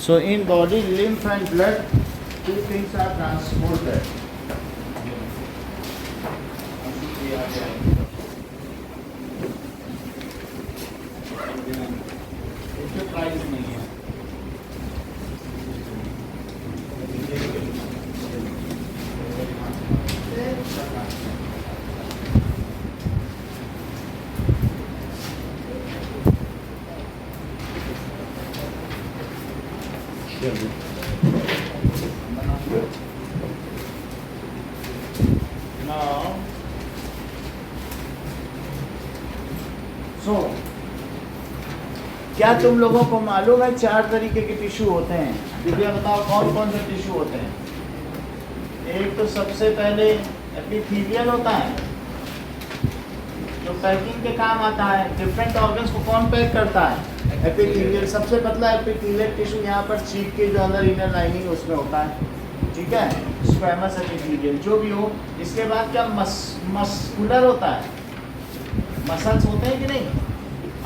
So in body, lymph and blood, two things are transported. इसमें price नहीं है। Now, so क्या तुम लोगों को मालूम है 4 तरीके के टिश्यू होते हैं? दिव्या बताओ कौन कौन से टिश्यू होते हैं? एक तो सबसे पहले एपिथेलियल होता है जो पैकिंग के काम आता है। डिफरेंट ऑर्गन्स को कौन पैक करता है? एपिथेलियल। सबसे पतला एपिथेलियल टिश्यू यहाँ पर चीफ के जो अंदर इनर लाइनिंग उसमें होता है, ठीक है, स्क्वैमस एपिथेलियल जो भी हो। इसके बाद क्या मस्कुलर होता है, मसल्स होते हैं कि नहीं।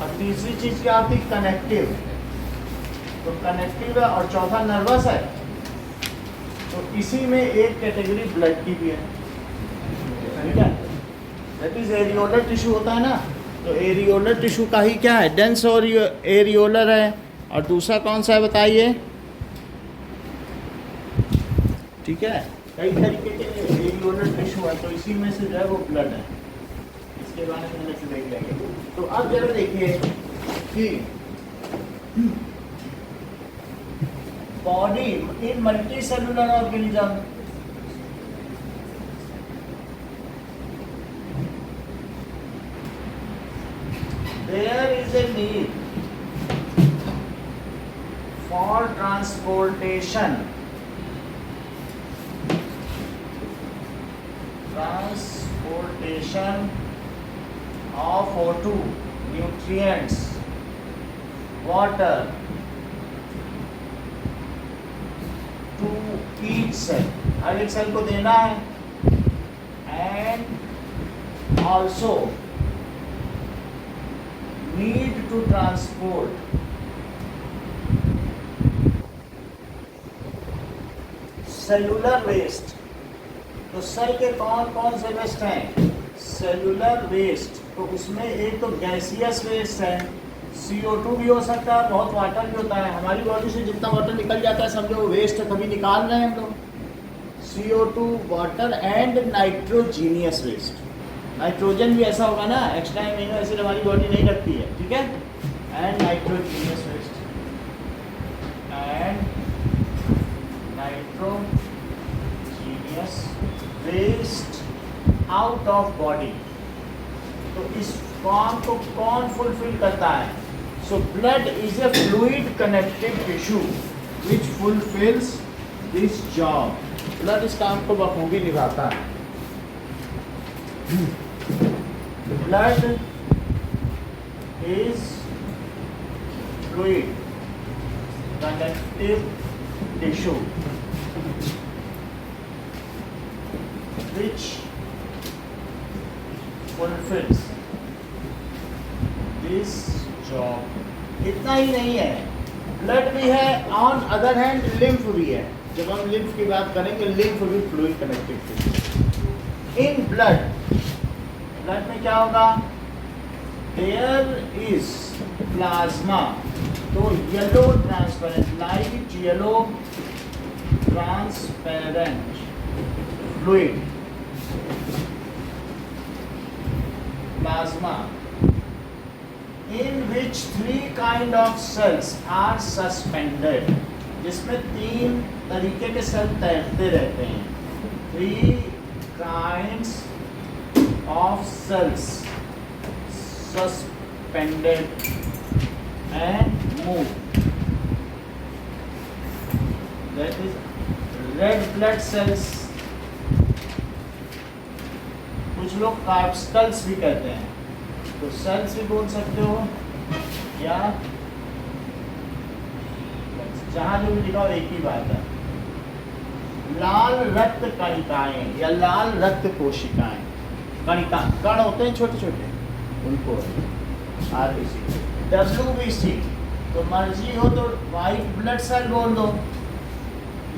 और तीसरी चीज क्या होती है? कनेक्टिव। तो कनेक्टिव है और चौथा नर्वस है। तो इसी में एक कैटेगरी ब्लड की भी है, ठीक है, दैट इज एरियोलर टिश्यू होता है ना। तो एरियोलर टिश्यू का ही क्या है? डेंस और एरियोलर है। और दूसरा कौन सा है बताइए? ठीक है, कई तरीके के एरियोलर टिश्यू है, तो इसी में से जो है वो ब्लड है। इसके बारे में अलग से देख लेंगे। तो अब जरा देखिए कि body in multi cellular organism, there is a need for transportation of O2, nutrients, water to each cell, हर एक सेल को देना है। and also need to transport cellular waste। तो सेल के कौन कौन से वेस्ट हैं? सेलुलर वेस्ट, तो उसमें एक तो गैसियस वेस्ट है, CO2 भी हो सकता है, बहुत वाटर भी होता है। हमारी बॉडी से जितना वाटर निकल जाता है समझो वो वेस्ट है, कभी निकाल रहे हैं हम लोग। CO2, water and nitrogenous waste. Nitrogen भी ऐसा होगा ना, एक्स्ट्रा अमीनो एसिड हमारी बॉडी नहीं रखती है, ठीक है। And nitrogenous waste and nitrogenous waste out of body. तो इस फॉर्म को कौन फुलफिल करता है? So blood is a fluid connective tissue which fulfils this job. Blood इस काम को बखूबी निभाता है। Blood is fluid connective tissue which fulfills this job। इतना ही नहीं है, ब्लड भी है, ऑन अदर हैंड लिम्फ भी है। जब हम लिम्फ की बात करेंगे, लिम्फ भी fluid connective tissue. In blood में क्या होगा? देयर इज प्लाज्मा, तो yellow transparent, light yellow transparent fluid plasma in which 3 kind of cells are suspended, जिसमें 3 तरीके के सेल तैरते रहते हैं। 3 kinds of cells suspended and move, that is red blood cells, कुछ लोग कार्पस्कल्स भी कहते हैं, तो सेल्स भी बोल सकते हो या जहां जो भी लिखा हो एक ही बात है। लाल रक्त कणिकाएं या लाल रक्त कोशिकाएं, कणिका कण होते हैं छोटे छोटे, उनको RBC, WBC तो मर्जी हो तो वाइट ब्लड सेल बोल दो,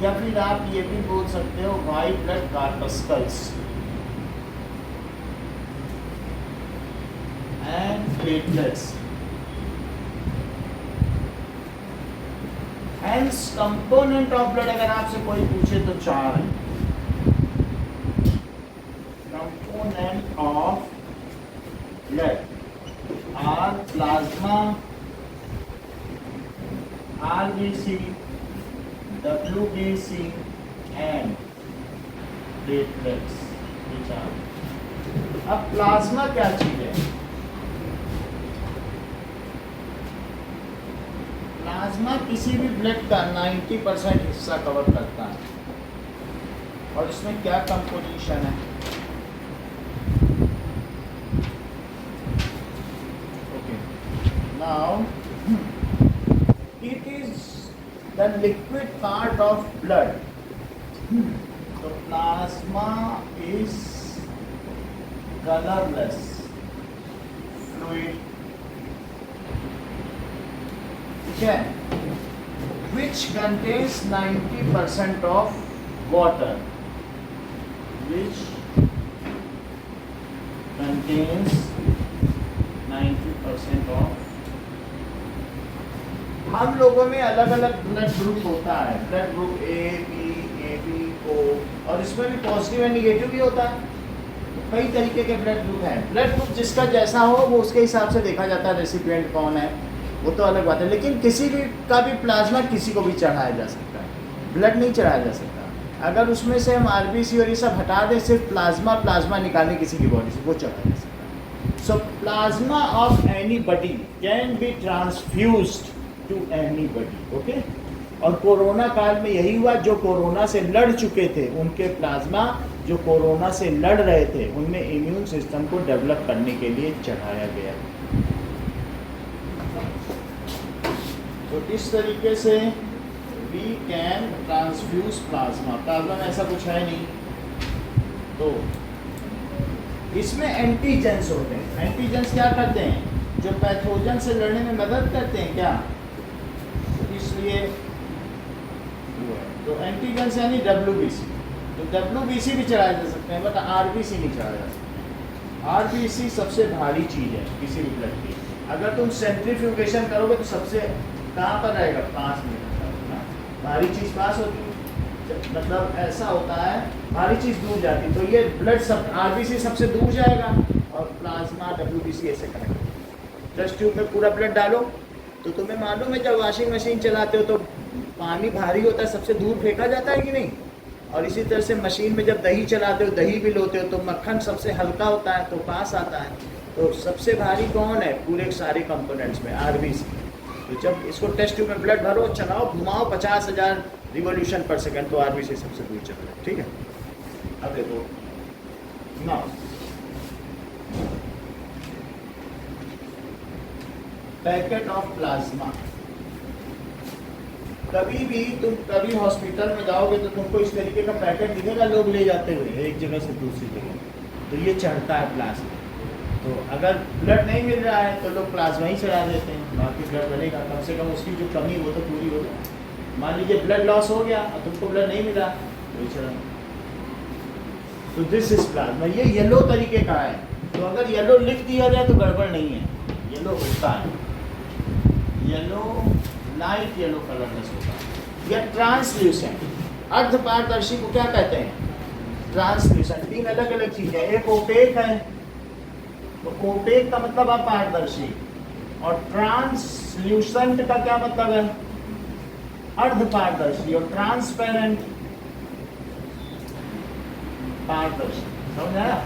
या फिर आप ये भी बोल सकते हो white blood corpuscles and platelets. Hence component of blood अगर आपसे कोई पूछे तो 4 है। Component of blood are plasma, RBC, WBC and platelets। अब प्लाज्मा क्या चीज है? प्लाज्मा किसी भी ब्लड का 90% हिस्सा कवर करता है। और इसमें क्या कंपोजिशन है? Okay, now it is the liquid part of blood. So plasma is colorless fluid, ठीक है, which contains 90% of water, which contains 90% of। हम लोगों में अलग अलग ब्लड ग्रुप होता है, blood group A B O, और इसमें भी पॉजिटिव एंड निगेटिव भी होता है। तो कई तरीके के ब्लड ग्रुप हैं। ब्लड ग्रुप जिसका जैसा हो वो उसके हिसाब से देखा जाता है, रेसिपिएंट कौन है वो तो अलग बात है। लेकिन किसी भी का भी प्लाज्मा किसी को भी चढ़ाया जा सकता है, ब्लड नहीं चढ़ाया जा सकता। अगर उसमें से हम RBC और ये सब हटा दें, सिर्फ प्लाज्मा निकालें किसी की बॉडी से, वो चढ़ाया जा सकता है। So plasma of anybody can be transfused to anybody, okay. और कोरोना काल में यही हुआ, जो कोरोना से लड़ चुके थे उनके प्लाज्मा जो कोरोना से लड़ रहे थे उनमें इम्यून सिस्टम को डेवलप करने के लिए चढ़ाया गया। तो इस तरीके से we can transfuse plasma. Plasma में ऐसा कुछ है नहीं। तो इसमें एंटीजेंस होते हैं। एंटीजेंस क्या करते हैं? जो पैथोजन से लड़ने में मदद करते हैं क्या, इसलिए तो एंटीजेंस यानी WBC। तो WBC भी चढ़ाया जा सकते हैं, बट RBC नहीं चढ़ाया जा सकता। RBC सबसे भारी चीज़ है किसी भी ब्लड की। अगर तुम सेंट्रीफ्यूगेशन करोगे तो सबसे कहाँ पर रहेगा? 5 मिनट। भारी चीज़ पास होती है, मतलब ऐसा होता है भारी चीज़ दूर जाती है। तो ये ब्लड सब RBC सबसे दूर जाएगा और प्लाज्मा WBC ऐसे करेगा। टेस्ट ट्यूब में पूरा ब्लड डालो तो तुम्हें मालूम है जब वॉशिंग मशीन चलाते हो तो पानी भारी होता है, सबसे दूर फेंका जाता है कि नहीं। और इसी तरह से मशीन में जब दही चलाते हो, दही भी लोते हो तो मक्खन सबसे हल्का होता है तो पास आता है। तो सबसे भारी कौन है पूरे सारे कंपोनेंट्स में? RBC। तो जब इसको टेस्ट ट्यूब में ब्लड भरो, चलाओ, घुमाओ 50,000 रिवोल्यूशन पर सेकंड तो RBC सबसे दूर चल रहा है, ठीक है। अब देखो नाउ पैकेट ऑफ प्लाज्मा। कभी भी तुम कभी हॉस्पिटल में जाओगे तो तुमको इस तरीके का पैकेट दिखेगा, लोग ले जाते हुए एक जगह से दूसरी जगह। तो ये चढ़ता है प्लाज्मा। तो अगर ब्लड नहीं मिल रहा है तो लोग प्लाज्मा ही चढ़ा देते हैं, बाकी ब्लड बनेगा। कम से कम उसकी जो कमी वो तो पूरी हो जाए। मान लीजिए ब्लड लॉस हो गया और तुमको ब्लड नहीं मिला तो चढ़ा। तो दिस इज प्लाज्मा। ये येलो तरीके का है। तो अगर येलो लिख दिया जाए तो गड़बड़ नहीं है, येलो होता है, येलो लाइट येलो कलरलेस होता है। या ट्रांसल्यूसेंट, अर्धपारदर्शी को क्या कहते हैं? ट्रांसल्यूसेंट। 3 अलग अलग चीजें। एक ओपेक है, तो ओपेक का मतलब अपारदर्शी, और ट्रांसल्यूसेंट का क्या मतलब है? अर्धपारदर्शी। और ट्रांसपेरेंट पारदर्शी। समझ आया?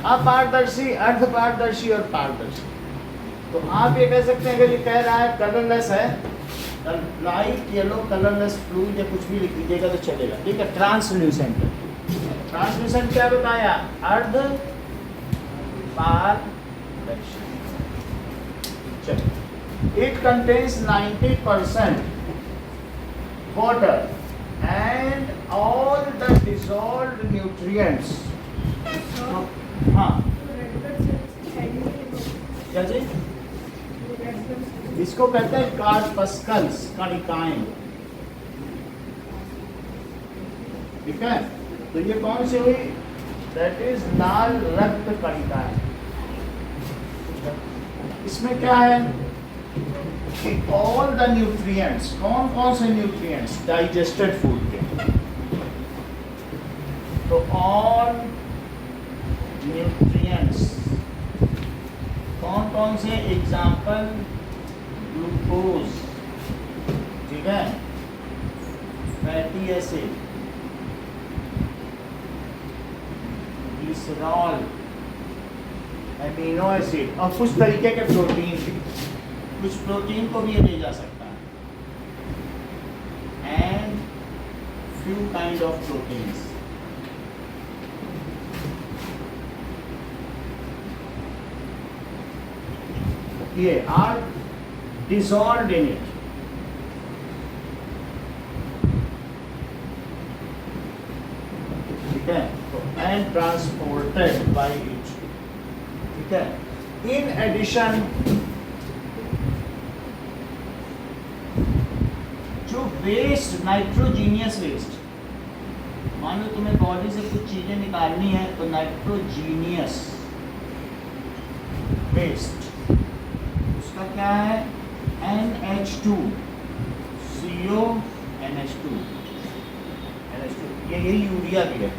अपारदर्शी, अर्धपारदर्शी और पारदर्शी। तो आप ये कह सकते हैं अगर ये कह रहा है कलरलेस है, लाइट येलो कलरलेस फ्लूइड या कुछ भी लिख दीजिएगा तो चलेगा, ठीक है। ट्रांसल्यूसेंट, ट्रांसल्यूसेंट क्या बताया? अर्ध पारदर्शी। चलो, it contains 90% water and all the dissolved nutrients. हाँ क्या जी? इसको कहते हैं कार्पस्कल्स, कणिकाएं। ठीक है, तो ये कौन सी हुई? दैट इज लाल रक्त कणिकाएं। इसमें क्या है कि ऑल द न्यूट्रिएंट्स, कौन कौन से न्यूट्रिएंट्स डाइजेस्टेड फूड के, तो ऑल न्यूट्रिएंट्स कौन कौन से? एग्जाम्पल ग्लूकोज, ठीक है, fatty acid, glycerol, amino acid और कुछ तरीके के प्रोटीन भी, कुछ प्रोटीन को भी ये ले जा सकता है, and few kind of proteins. ये आर dissolved in it, ठीक है, तो and transported by it, ठीक है। in addition, जो वेस्ट, नाइट्रोजीनियस वेस्ट, मान लो तुम्हें बॉडी से कुछ चीजें निकालनी है, तो नाइट्रोजीनियस वेस्ट उसका क्या है? NH2 CO NH2 ये यूरिया भी है,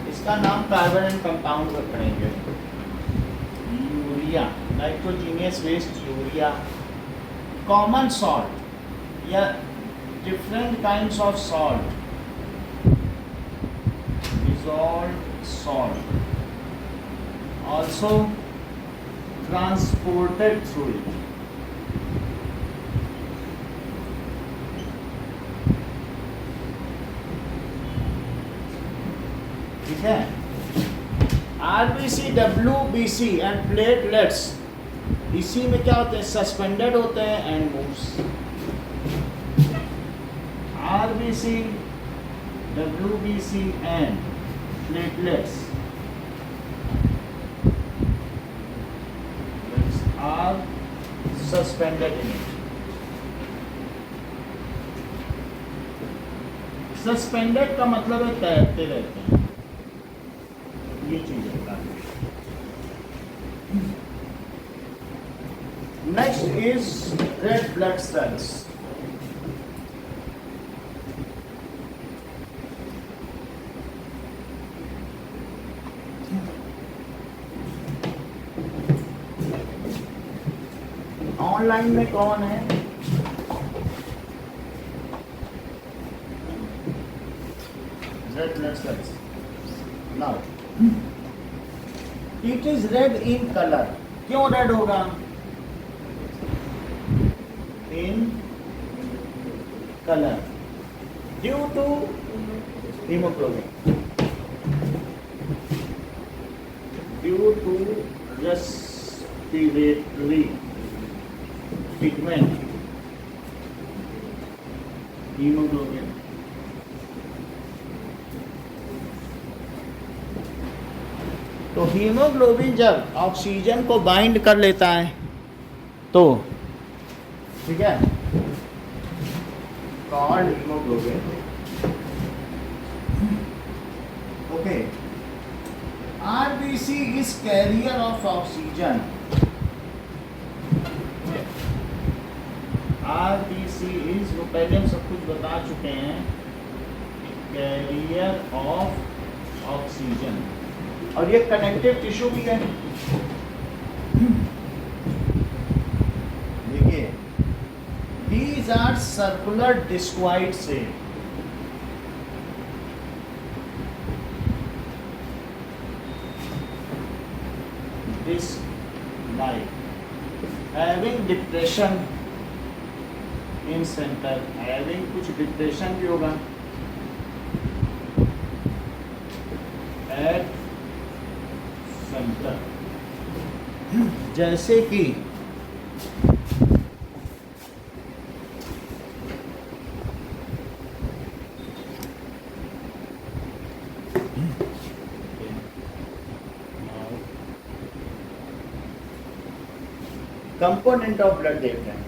इसका नाम कार्बन एंड कंपाउंड रखेंगे, urea, nitrogenous waste urea. Common salt या different kinds of salt, dissolved salt, also transported through it, ठीक है। आरबीसी, डब्ल्यूबीसी एंड प्लेटलेट्स, इसी में क्या होते हैं? सस्पेंडेड होते हैं and moves. RBC, WBC and platelets are suspended in it. Suspended का मतलब है तैरते रहते हैं, ये चीज है। Next is red blood cells. Online में कौन है? Red blood cells. Now it is red in colour. क्यों रेड होगा? In colour due to haemoglobin, due to respiratory pigment, haemoglobin. तो हीमोग्लोबिन जब ऑक्सीजन को बाइंड कर लेता है तो, ठीक है, called haemoglobin. Okay, RBC is carrier of oxygen. RBC is, वो पहले हम सब कुछ बता चुके हैं, कैरियर ऑफ ऑक्सीजन। और ये कनेक्टिव टिश्यू भी है। देखिए, these are circular discoid cell. Disc like, having depression in centre, having कुछ डिप्रेशन भी होगा एट सेंटर, जैसे कि कंपोनेंट ऑफ ब्लड देख रहे हैं।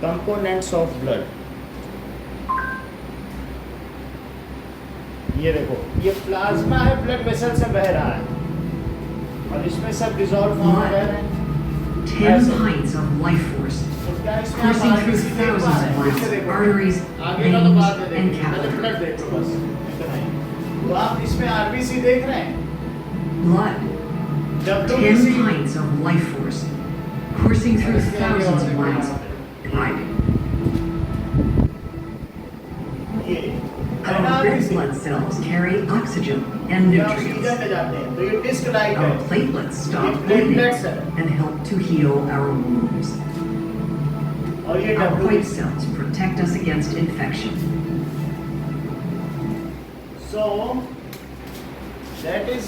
कंपोनेंट्स ऑफ ब्लड, ये देखो, ये प्लाज्मा है, ब्लड वेसल से बह रहा है और इसमें सब डिसॉल्व फॉर्म में बह रहे हैं। 10 pints of life force तो क्या इसमें आप coursing through RBC देख पा thousands रहे of हैं? veins, इसे देखो, arteries, आगे का तो बाद में veins, and देखिए, पहले capillaries. ब्लड देख लो बस, इतना ही। तो आप इसमें आरबीसी देख रहे हैं, Blood, 10 WBC pints of life force coursing through thousands of miles, thriving. ये Our red RBC blood cells carry oxygen and ये nutrients. ऑक्सीजन में जाते हैं, तो ये डिस्क लाइक है, Our platelets ये stop प्लेटलेट्स bleeding है and help to heal our wounds. और ये Our white WBC। cells protect us against infection. So that is,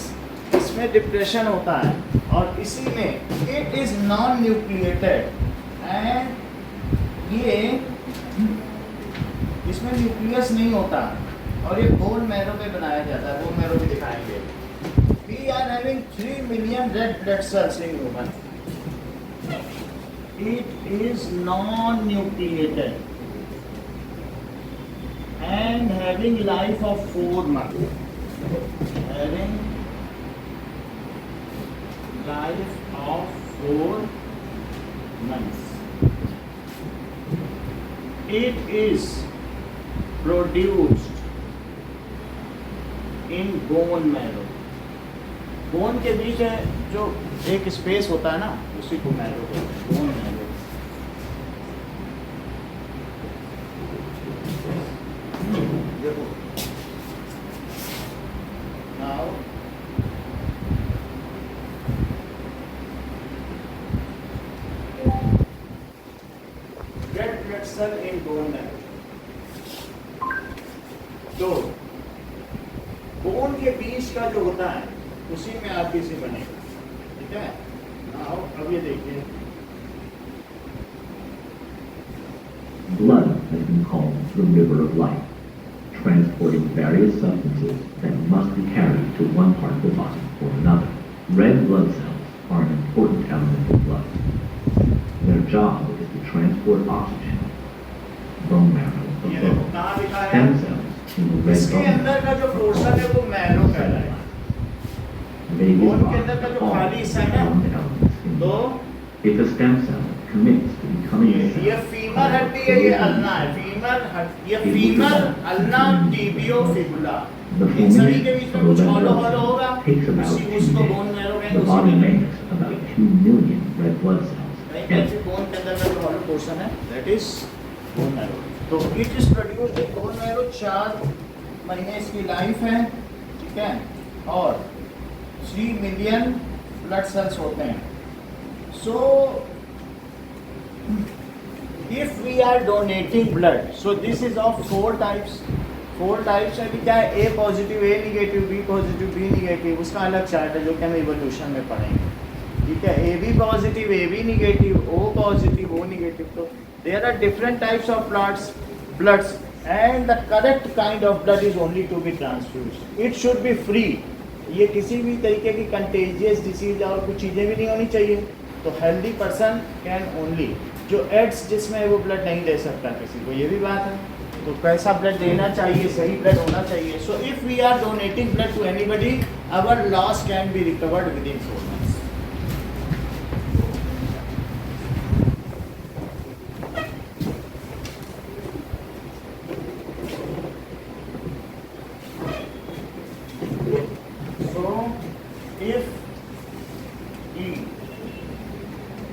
इसमें डिप्रेशन होता है और इसी में it is non nucleated and ये इसमें न्यूक्लियस नहीं होता और ये बोन मैरो पे बनाया जाता है, बोन मैरो भी दिखाएंगे। We are having 3 million red blood cells in human. It is non nucleated and having life of 4 months, having life of 4 months. It is produced in bone marrow. Bone के बीच है जो एक space होता है ना, उसी को मैरो कहते हैं, बोन मैरो। देखो now red blood cell in bone marrow। तो बोन के बीच का जो होता है उसी में आरबीसी बनेगा, ठीक है। now अब ये देखिए, Blood has been called the river of life, transporting various substances that must be carried to one part of the body or another. Red blood cells are an important element of blood. Their job is to transport oxygen, bone marrow of ये देखो bone, कहाँ लिखा है, stem cells in the red इसके bone अंदर का जो portion है वो मैरो कहलाएगा। Vegas bone के rods अंदर का जो are खाली हिस्सा है ना, common elements in तो blood. If a stem cell commits to becoming a cell, ये फीमर हड्डी है, ये अल्ना है, ये femur ulna tibio fibula, the इन सभी formation के बीच में of a कुछ red हॉलो blood हॉलो होगा, cell takes about उसी 2 उसको days. बोन मैरो The कहेंगे, body उसी में makes about 2 million red blood cells. नहीं every कैसे बोन के अंदर का जो हॉलो पोर्शन है दैट इज बोन मैरो। तो it is produced in bone marrow, 4 महीने इसकी लाइफ है, ठीक है, और 3 मिलियन ब्लड सेल्स होते हैं। सो if we are donating blood, so this is of 4 types। 4 types है कि क्या है, A positive, A negative, B positive, B negative, उसका अलग चार्ट है जो कि हम इवोल्यूशन में पढ़ेंगे, ठीक है। AB positive, AB negative, O positive, O negative. तो there are different types of bloods and the correct kind of blood is only to be transfused. It should be free। ये किसी भी तरीके की कंटेजियस डिसीज और कुछ चीज़ें भी नहीं होनी चाहिए। तो हेल्दी पर्सन कैन ओनली, जो एड्स जिसमें वो ब्लड नहीं दे सकता किसी को, ये भी बात है। तो कैसा ब्लड देना चाहिए, सही ब्लड होना चाहिए। So if we are donating blood to anybody, our loss can be recovered within 4 months। So if we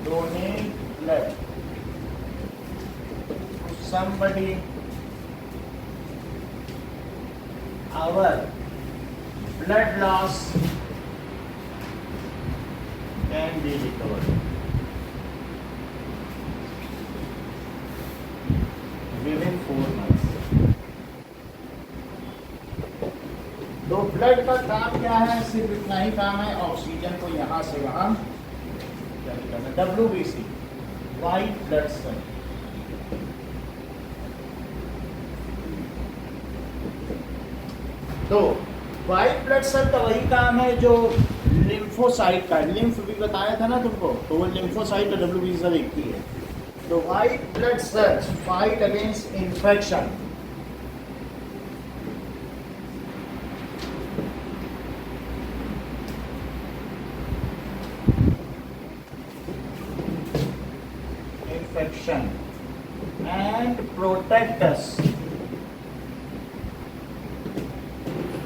donate blood to somebody, our blood loss can be recovered within 4 months। तो blood का काम क्या है, सिर्फ इतना ही काम है, oxygen को यहाँ से वहाँ कैरी करना। WBC, वाइट ब्लड सेल, तो वाइट ब्लड सेल का वही काम है जो लिम्फोसाइट का, लिम्फ भी बताया था ना तुमको, तो वो लिम्फोसाइट और डब्ल्यूबीसी सब एक ही है। तो white blood cells fight against infection. Infection and protect us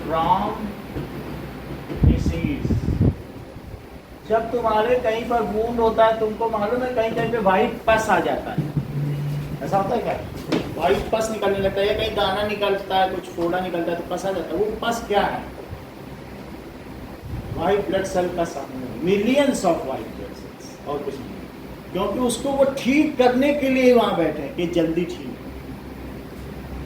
from disease। जब तुम्हारे कहीं पर वूंड होता है, तुमको मालूम है कहीं कहीं पे वाइट पस आ जाता है, ऐसा होता है क्या? वाइट पस निकलने लगता है, या कहीं दाना निकलता है, कुछ फोड़ा निकलता है तो पस आ जाता है। वो पस क्या है? वाइट ब्लड सेल का सामने millions of white blood cells, और कुछ नहीं, क्योंकि उसको वो ठीक करने के लिए वहां बैठे हैं कि जल्दी ठीक,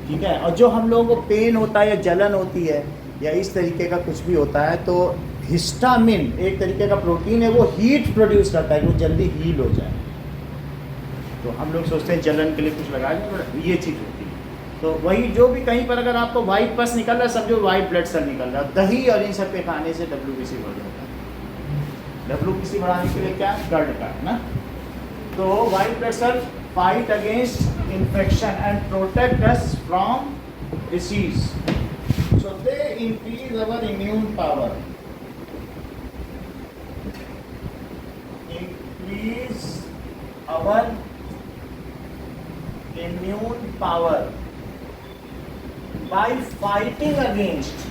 ठीक है। और जो हम लोगों को पेन होता है या जलन होती है या इस तरीके का कुछ भी होता है, तो हिस्टामिन एक तरीके का प्रोटीन है, वो हीट प्रोड्यूस करता है कि वो जल्दी हील हो जाए। तो हम लोग सोचते हैं जलन के लिए कुछ लगाए, ये चीज़ होती है। तो वही जो भी कहीं पर अगर आपको वाइट पस निकल रहा है, समझो वाइट ब्लड सेल निकल रहा है। दही और इन सब पे खाने से डब्ल्यूबीसी बढ़ जाता है। डब्ल्यूबीसी बढ़ाने के लिए क्या? कर्ड का, है ना। तो white blood cell fight against infection and protect us from disease. So they increase our immune power, increase our immune power by fighting against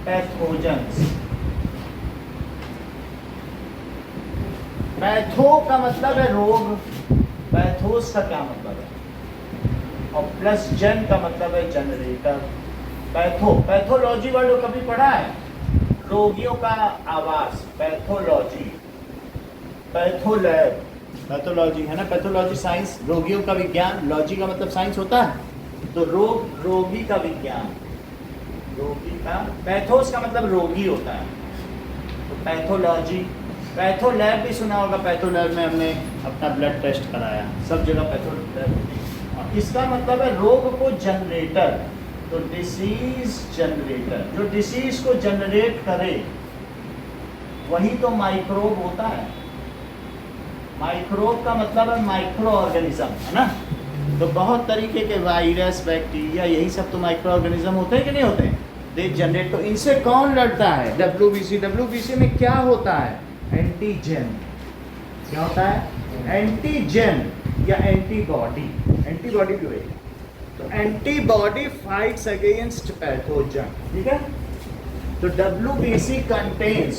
pathogens। Patho का मतलब है रोग, पैथोस का क्या मतलब है, और प्लस जन का मतलब है जनरेटर। पैथो, पैथोलॉजी वर्ड कभी पढ़ा है? रोगियों का आवास, पैथोलॉजी। पैथोलैब, पैथोलॉजी है ना, पैथोलॉजी साइंस, रोगियों का विज्ञान, लॉजी का मतलब साइंस होता है, तो रोग, रोगी का विज्ञान, रोगी का, पैथोस का मतलब रोगी होता है, तो पैथोलॉजी। पैथोलैब भी सुना होगा, पैथोलैब में हमने अपना ब्लड टेस्ट कराया, सब जगह पैथोलैब। और इसका मतलब है रोग को जनरेटर, तो डिसीज जनरेटर, जो डिसीज को जनरेट करे वही तो माइक्रोब होता है। माइक्रोब का मतलब है माइक्रो ऑर्गेनिज्म, है ना। तो बहुत तरीके के वायरस, बैक्टीरिया, यही सब तो माइक्रो ऑर्गेनिज्म होते हैं कि नहीं होते हैं? They generate. तो इनसे कौन लड़ता है? डब्ल्यूबीसी। डब्ल्यूबीसी में क्या होता है? एंटीजन। क्या होता है? एंटीजन या एंटीबॉडी, एंटीबॉडी भी होगी। तो एंटीबॉडी फाइट्स अगेंस्ट पैथोजन, ठीक है। तो डब्ल्यूबीसी कंटेन्स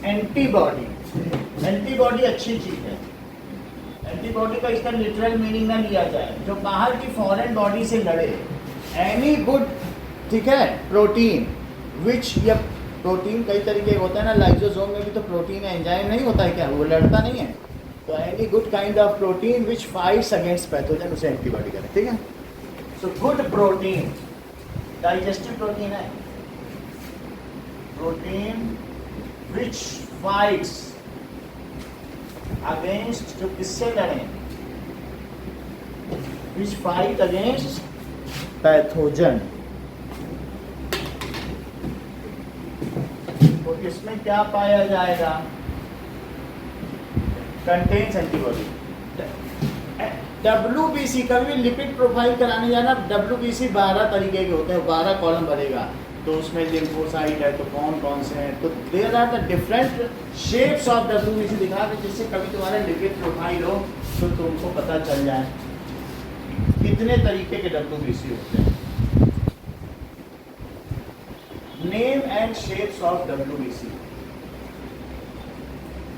एंटीबॉडी। एंटीबॉडी अच्छी चीज है। एंटीबॉडी का इसका लिटरल मीनिंग ना लिया जाए, जो बाहर की फॉरेन बॉडी से लड़े। एनी गुड, ठीक है, प्रोटीन विच, या प्रोटीन कई तरीके का होता है ना, लाइसोसोम में भी तो प्रोटीन है, एंजाइम नहीं होता है क्या, वो लड़ता नहीं है। तो any good kind of protein which fights against pathogen, उसे एंटीबॉडी करें, ठीक है। So good protein digestive protein है, प्रोटीन विच फाइट्स अगेंस्ट, जो किससे लड़े, विच फाइट अगेंस्ट पैथोजन। तो इसमें क्या पाया जाएगा? Contains antibody. डब्ल्यूबीसी का भी लिपिड प्रोफाइल कराने जाना, डब्ल्यूबीसी 12 तरीके के होते हैं, 12 कॉलम भरेगा, तो उसमें लिम्फोसाइट है, तो कौन कौन से हैं, तो there are the different shapes of WBC दिखा दे, जिससे कभी तुम्हारा लिपिड प्रोफाइल हो तो तुमको पता चल जाए कितने तरीके के डब्ल्यूबीसी होते हैं। Name and shapes of WBC.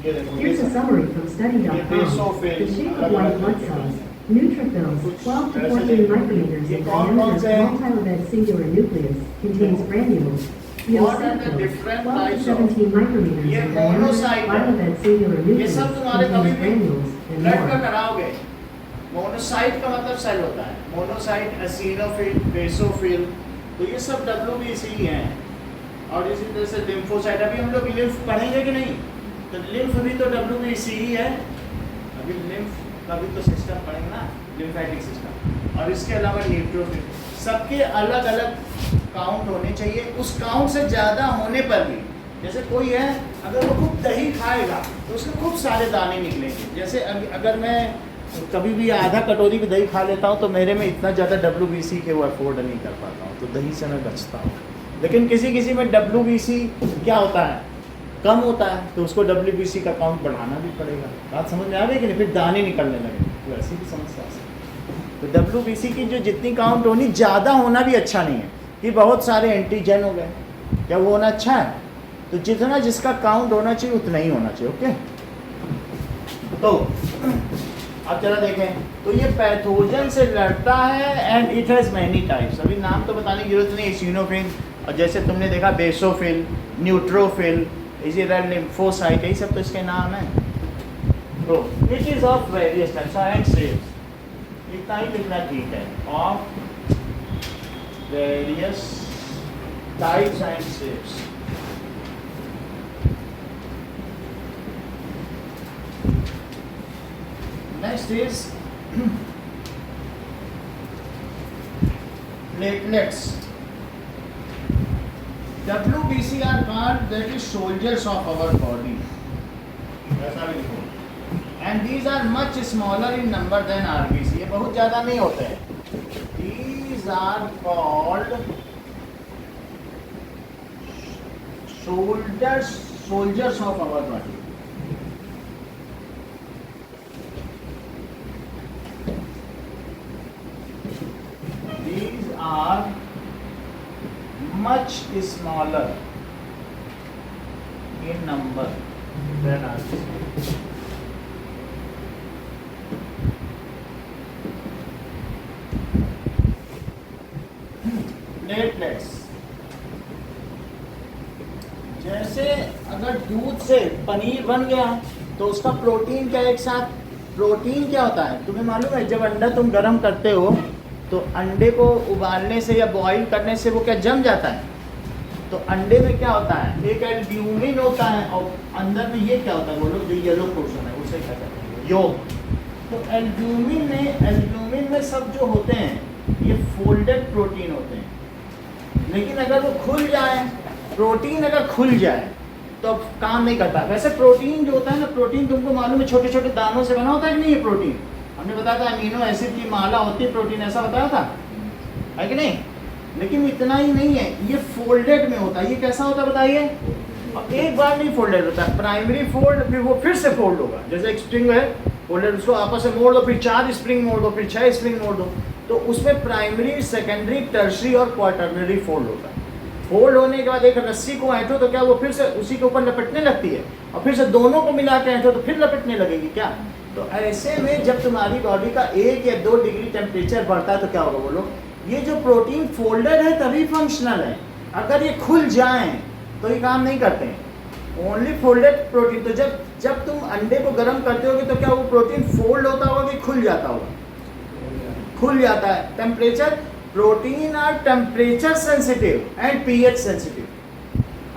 ये देखो, Here's a summary from study.com. The shape of white blood cells. Neutrophils, 12 to 14 micrometers in diameter, multi-lobed singular nucleus, contains granules. Eosinophils, 12 to 17 micrometers in diameter, bilobed singular nucleus, contains granules, and blood का more. कराओगे, monocyte का मतलब cell होता है, monocyte, eosinophil, basophil, तो ये सब WBC हैं। और इसी तरह से लिम्फोसाइट, अभी हम लोग लिम्फ पढ़ेंगे कि नहीं, तो लिम्फ भी तो डब्ल्यूबीसी ही है। क्योंकि लिम्फ का भी तो सिस्टम पड़ेगा ना, लिम्फेटिक सिस्टम, और इसके अलावा न्यूट्रोफिल, सबके अलग अलग काउंट होने चाहिए। उस काउंट से ज़्यादा होने पर भी, जैसे कोई है अगर वो खूब दही खाएगा तो उसके खूब सारे दाने निकलेंगे। जैसे अगर मैं कभी भी आधा कटोरी भी दही खा लेता हूँ तो मेरे में इतना ज़्यादा WBC के वो अफोर्ड नहीं कर पाता हूँ, तो दही से मैं बचता हूँ। लेकिन किसी किसी में WBC क्या होता है, कम होता है, तो उसको WBC का काउंट बढ़ाना भी पड़ेगा। बात समझ में आ गई कि नहीं? फिर दाने निकलने लगे, तो ऐसी भी समस्या है। तो WBC की जो जितनी काउंट होनी, ज़्यादा होना भी अच्छा नहीं है कि बहुत सारे एंटीजन हो गए, क्या वो होना अच्छा है? तो जितना जिसका काउंट होना चाहिए उतना ही होना चाहिए। ओके, तो अब जरा देखें, तो ये पैथोजन से लड़ता है and it has many types. अभी नाम तो बताने की जरूरत नहीं, इसिनोफिल, और जैसे तुमने देखा बेसोफिल, न्यूट्रोफिल, इज़राइल लिम्फोसाइट, यही सब तो इसके नाम हैं। तो it is of various types and shapes, इतना ही लिखना ठीक है, of various types and shapes. Next is platelets. WBC are called that is soldiers of our body. ऐसा भी लिखो। And these are much smaller in number than RBC. ये बहुत ज़्यादा नहीं होते हैं। These are called soldiers of our body. Are much smaller in number than RBC. Platelets, जैसे अगर दूध से पनीर बन गया तो उसका प्रोटीन क्या, एक साथ प्रोटीन क्या होता है तुम्हें मालूम है? जब अंडा तुम गर्म करते हो तो अंडे को उबालने से या बॉईल करने से वो क्या जम जाता है। तो अंडे में क्या होता है, एक एल्ब्यूमिन होता है, और अंदर में ये क्या होता है बोलो, जो येलो पोर्शन है उसे क्या कहते हैं, योग। तो एल्ब्यूमिन में सब जो होते हैं ये फोल्डेड प्रोटीन होते हैं। लेकिन अगर वो खुल जाए, प्रोटीन अगर खुल जाए तो अब काम नहीं करता। वैसे प्रोटीन जो होता है ना, प्रोटीन तुमको मालूम है छोटे छोटे दानों से बना होता है कि नहीं? ये प्रोटीन हमने बताया था, अमीनो एसिड की माला होती है प्रोटीन, ऐसा बताया था है कि नहीं? लेकिन इतना ही नहीं है, ये फोल्डेड में होता है। ये कैसा होता है बताइए? अब एक बार नहीं फोल्डेड होता है, प्राइमरी फोल्ड, फिर वो फिर से फोल्ड होगा। जैसे एक स्प्रिंग है फोल्डेड, उसको आपस में मोड़ दो, फिर 4 स्प्रिंग मोड़ दो, फिर 6 स्प्रिंग मोड़ दो, तो उसमें प्राइमरी, सेकेंडरी, टर्शरी और क्वार्टरनरी फोल्ड होता है। फोल्ड होने के बाद एक रस्सी को ऐंठो तो क्या वो फिर से उसी के ऊपर लपेटने लगती है, और फिर से दोनों को मिला के ऐंठो तो फिर लपेटने लगेगी क्या? तो ऐसे में जब तुम्हारी बॉडी का 1 या 2 डिग्री टेम्परेचर बढ़ता है तो क्या होगा बोलो? ये जो प्रोटीन फोल्डेड है तभी फंक्शनल है। अगर ये खुल जाएं तो ये काम नहीं करते हैं। Only folded protein. तो जब तुम अंडे को गर्म करते होगे तो क्या वो प्रोटीन फोल्ड होता होगा कि खुल जाता होगा? खुल जाता है। Temperature, protein are temperature sensitive and pH sensitive.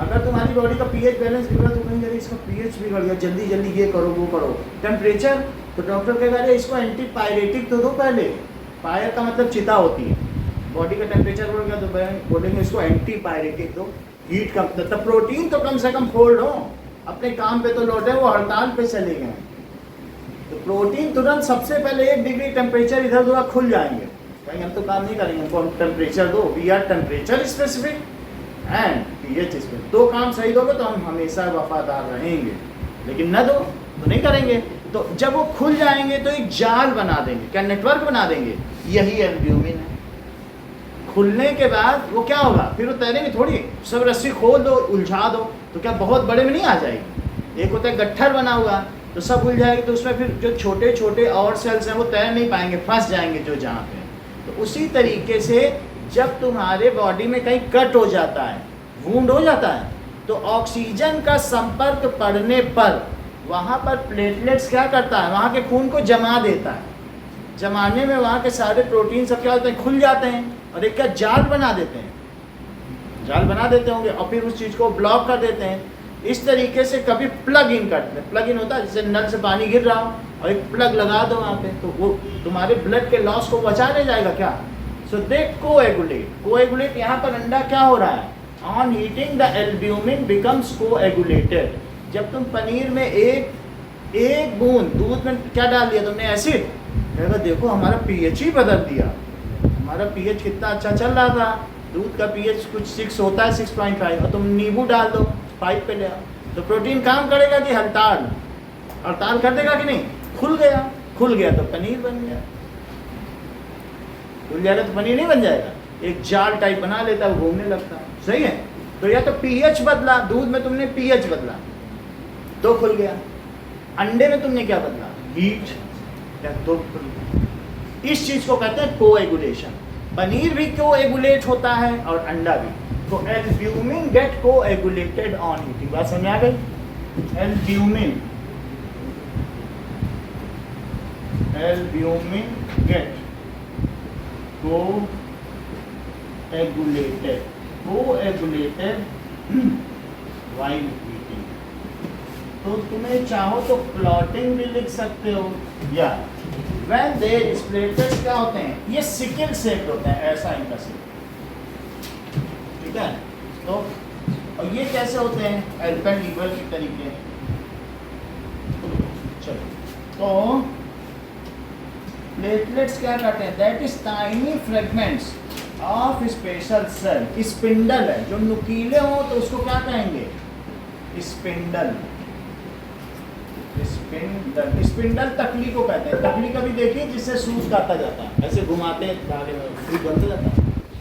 अगर तुम्हारी बॉडी का पीएच बैलेंस बिगड़ा तो कहीं जाए इसका पीएच बिगड़ गया, जल्दी जल्दी ये करो वो करो। टेम्परेचर, तो डॉक्टर कहेगा अरे इसको एंटीपायरेटिक तो दो पहले। पायर का मतलब चिता होती है। बॉडी का टेम्परेचर बढ़ गया तो बोलेंगे इसको एंटीपायरेटिक दो, हीट कम। तब प्रोटीन तो कम से कम फोल्ड हो, अपने काम पे तो लौटे, वो हड़ताल पे चले गए। तो प्रोटीन तुरंत सबसे पहले 1 डिग्री टेम्परेचर इधर उधर खुल जाएंगे, कहीं हम तो काम नहीं करेंगे, हमको टेम्परेचर दो। We are temperature specific and pH specific. 2 काम सही दोगे तो हम हमेशा वफादार रहेंगे, लेकिन न दो तो नहीं करेंगे। तो जब वो खुल जाएंगे तो एक जाल बना देंगे, क्या नेटवर्क बना देंगे, यही एल्ब्यूमिन है। खुलने के बाद वो क्या होगा, फिर वो तैरेंगे थोड़ी, सब रस्सी खोल दो, उलझा दो तो क्या बहुत बड़े में नहीं आ जाएगी। एक होता है गट्ठर बना हुआ, तो सब उलझ जाएगी, तो उसमें फिर जो छोटे छोटे और सेल्स हैं वो तैर नहीं पाएंगे, फंस जाएंगे जो जहाँ पे। तो उसी तरीके से जब तुम्हारे बॉडी में कहीं कट हो जाता है, वूंड हो जाता है, तो ऑक्सीजन का संपर्क पड़ने पर वहाँ पर प्लेटलेट्स क्या करता है, वहाँ के खून को जमा देता है। जमाने में वहाँ के सारे प्रोटीन सब क्या होते हैं, खुल जाते हैं, और एक क्या जाल बना देते हैं, जाल बना देते होंगे, और फिर उस चीज़ को ब्लॉक कर देते हैं। इस तरीके से कभी प्लग इन करते हैं। प्लग इन होता है जैसे नल से पानी गिर रहा हो और एक प्लग लगा दो वहाँ पे, तो वो तुम्हारे ब्लड के लॉस को बचा ले जाएगा क्या? सो दे कोएगुलेट यहाँ पर अंडा क्या हो रहा है? On heating the albumin becomes coagulated. जब तुम पनीर में एक बूंद दूध में क्या डाल दिया तुमने? एसिड। देखो हमारा पीएच ही बदल दिया, हमारा पीएच कितना अच्छा चल रहा था, दूध का पीएच कुछ 6 होता है 6.5, और तुम नींबू डाल दो 5 पे ले आओ, तो प्रोटीन काम करेगा कि हड़ताल कर देगा कि नहीं? खुल गया तो पनीर बन गया। खुल जाएगा तो पनीर नहीं बन जाएगा, एक जाल टाइप बना लेता है, वो घूमने लगता है। सही है? तो या तो पीएच बदला, दूध में तुमने पीएच बदला तो खुल गया, अंडे में तुमने क्या बदला? हीट, तो इस चीज को कहते हैं कोएगुलेशन। पनीर भी कोएगुलेट होता है और अंडा भी। तो albumin get coagulated on heating. बात समझ आ गई? Albumin get coagulated while eating। तो तुम्हें चाहो तो क्लॉटिंग भी लिख सकते हो, या when they स्प्लेटर्स क्या होते हैं? ये सिकल शेप्ड होते हैं, ऐसा इनका शेप, ठीक है? तो और ये कैसे होते हैं? एल्पेंडिबल के तरीके। चलो, तो प्लेटलेट्स क्या करते हैं? That is tiny fragments of special cell. Spindle है, जो नुकीले हो तो उसको क्या कहेंगे? स्पिंडल। स्पिंडल तकली को कहते हैं। तकली कभी देखिए जिससे सूत काटा जाता है, ऐसे घुमाते हैं धागे में, सूत बनता जाता है,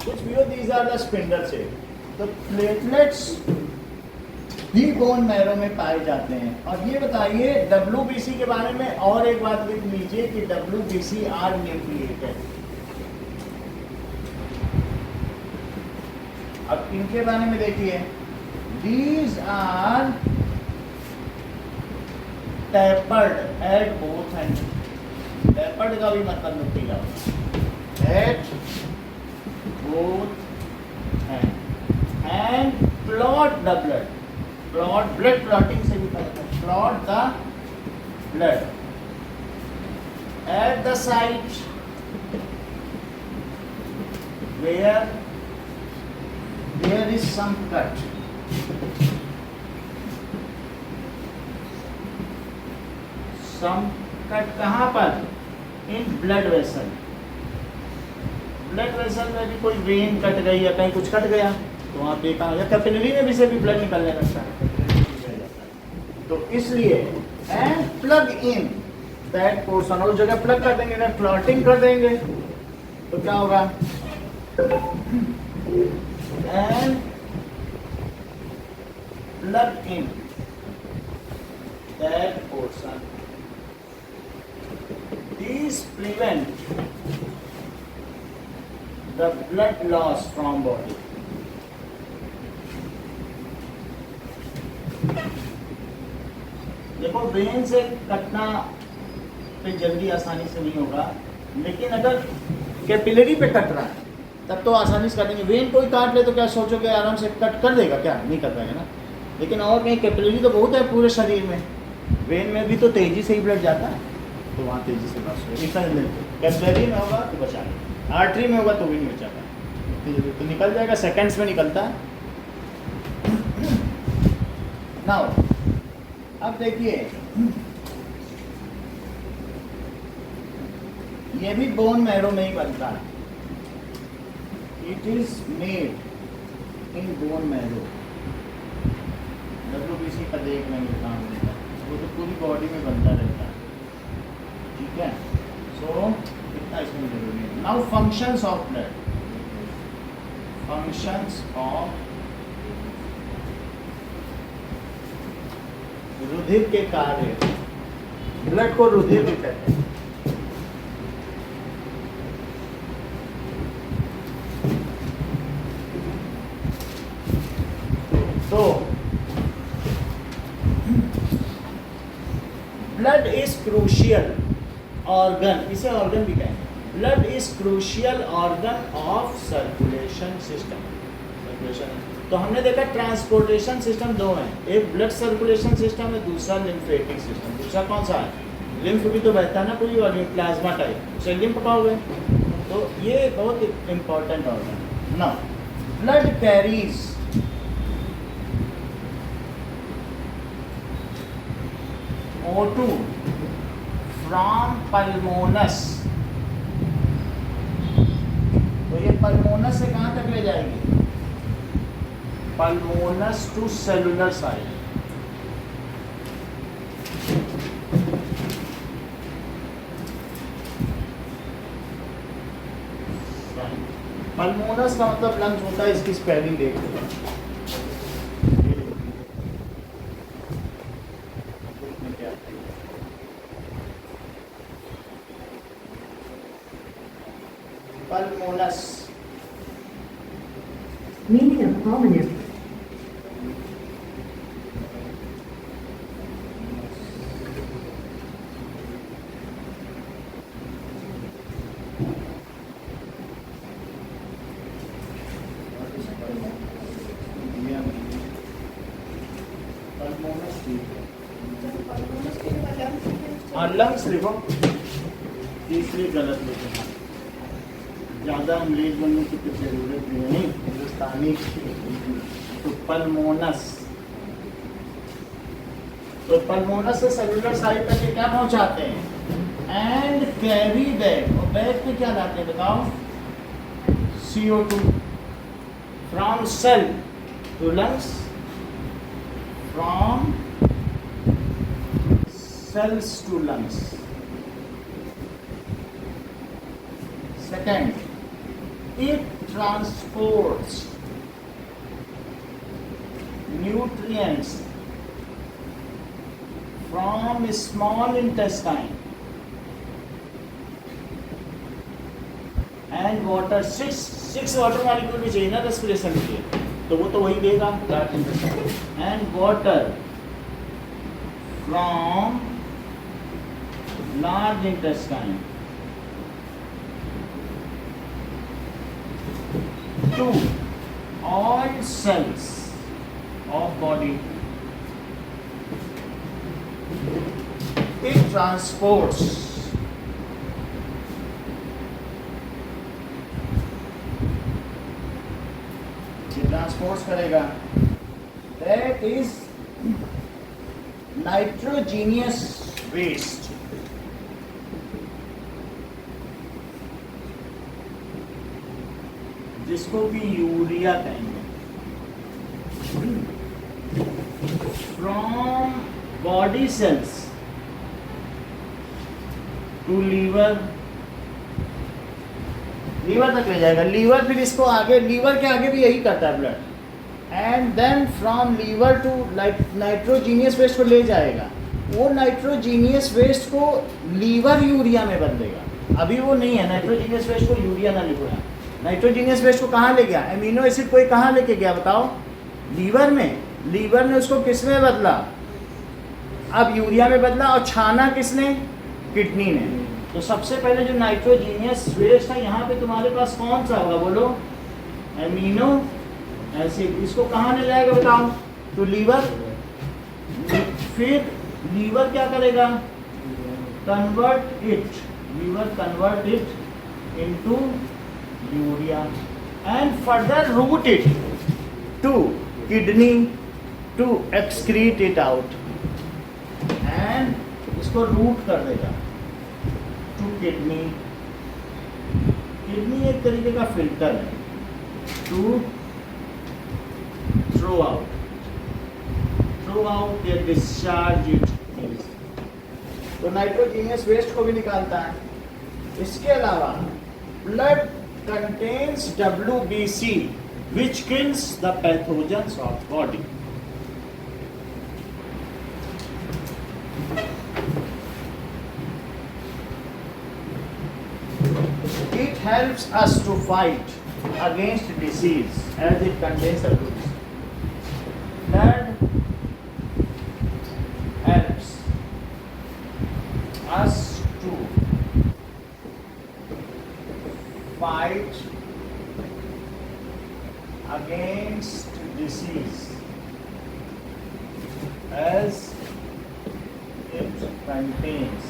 कुछ भी हो, दीज आर द स्पिंडल से। तो प्लेटलेट्स भी बोन मैरो में पाए जाते हैं। और ये बताइए WBC के बारे में और एक बात लिख लीजिए कि WBC आर न्यूक्लिएटेड। अब इनके बारे में देखिए, these are tapered at both ends। tapered का भी मतलब नुकीला होता है, at both ends and clot the blood। blood clotting से भी पता है, clot the blood at the site where there is some cut। some cut कहाँ पर? in blood vessel। Blood vessel में भी कोई वेन कट गई या कहीं कुछ कट गया तो वहाँ पे कहाँ, या कैपिलरी में भी से भी ब्लड निकलने लगता है, तो इसलिए and plug in that portion, और उस जगह प्लग कर देंगे, क्लॉटिंग कर देंगे तो क्या होगा? And plug in that portion, these prevent the blood loss from body। देखो वेन से कटना पे जल्दी आसानी से नहीं होगा, लेकिन अगर कैपिलरी पे कट रहा है तब तो आसानी से काटेंगे। वेन कोई काट ले तो क्या सोचोगे आराम से कट कर देगा? क्या नहीं कर पाएगा ना। लेकिन और कहीं कैपिलरी तो बहुत है पूरे शरीर में, वेन में भी तो तेजी से ही ब्लड जाता है, तो वहाँ तेजी से बच गया। कैपिलरी में होगा तो बचा लेगा, आर्टरी में होगा तो भी नहीं बचा पाएगा, तो निकल जाएगा, सेकंड्स में निकलता है। नाउ अब देखिए, ये भी बोन मैरो में ही बनता है। It is made in bone marrow. WBC का देख लेंगे काम देता है, वो तो पूरी बॉडी में बनता रहता है, ठीक है? सो इतना इसमें जरूरी है। Now functions of blood, functions of रुधिर के कार्य। ब्लड को रुधिर भी कहते हैं। तो ब्लड इज क्रूशियल ऑर्गन, इसे ऑर्गन भी कहेंगे। Blood is crucial organ of circulation system. तो हमने देखा ट्रांसपोर्टेशन सिस्टम दो हैं, एक ब्लड सर्कुलेशन सिस्टम है, दूसरा लिम्फेटिक सिस्टम। दूसरा कौन सा है? लिम्फ भी तो बहता है ना पूरी बॉडी, प्लाज्मा टाइप, उसे लिम्फ कहोगे। तो ये बहुत इंपॉर्टेंट ऑर्गन है ना। ब्लड कैरीज O2 फ्रॉम पल्मोनस, तो ये पल्मोनस से कहाँ तक ले जाएगी? पल्मोनस टू सेलुलर साइड। पल्मोनस का मतलब लंग्स होता है, इसकी स्पेलिंग देख लो। पल्मोनस Meaning of pulmonary. लंग्स लिखो, तीसरी गलत लिखो, ज़्यादा अंग्रेज बनने की तो जरूरत नहीं, हिंदुस्तानी। तो पल्मोनस, तो पल्मोनस से सेलुलर साइड तक ये क्या पहुंचाते हैं? एंड कैरी बैग, और बैग पे क्या लाते हैं बताओ? CO2 from cell to lungs, from cells to lungs. Second, it transports nutrients from small intestine and water. six water molecule भी चाहिए ना respiration के लिए, तो वो तो वही देगा, that intestine and water from large intestine to all cells of body. It transports करेगा, that is nitrogenous waste. जिसको भी यूरिया कहेंगे, from body cells to liver, liver तक ले जाएगा। लीवर फिर इसको आगे, लीवर के आगे भी यही करता है blood, and then from liver to nitrogenous waste को ले जाएगा। वो नाइट्रोजीनियस वेस्ट को लीवर यूरिया में बदलेगा। अभी वो नहीं है, नाइट्रोजीनियस वेस्ट को यूरिया ना लिखो यहाँ। नाइट्रोजीनियस वेस्ट को कहाँ ले गया? एमिनो एसिड कोई कहाँ लेके गया बताओ? लीवर में। लीवर ने उसको किस में बदला? अब यूरिया में बदला। और छाना किसने? किडनी ने। तो सबसे पहले जो नाइट्रोजीनियस वेस्ट है यहाँ पे तुम्हारे पास कौन सा होगा बोलो? Amino acid. इसको कहाँ ले जाएगा बताओ? तो लीवर। फिर लीवर क्या करेगा? Convert it, liver convert it into urea and further route it to kidney to excrete it out, and इसको रूट कर देगा टू किडनी। किडनी एक तरीके का फिल्टर है, टू थ्रो आउट या डिस्चार्ज इट। तो नाइट्रोजीनियस वेस्ट को भी निकालता है। इसके अलावा blood contains WBC which kills the pathogens of body. It helps us to fight against disease as it contains WBC. Blood helps us to fight against disease as it contains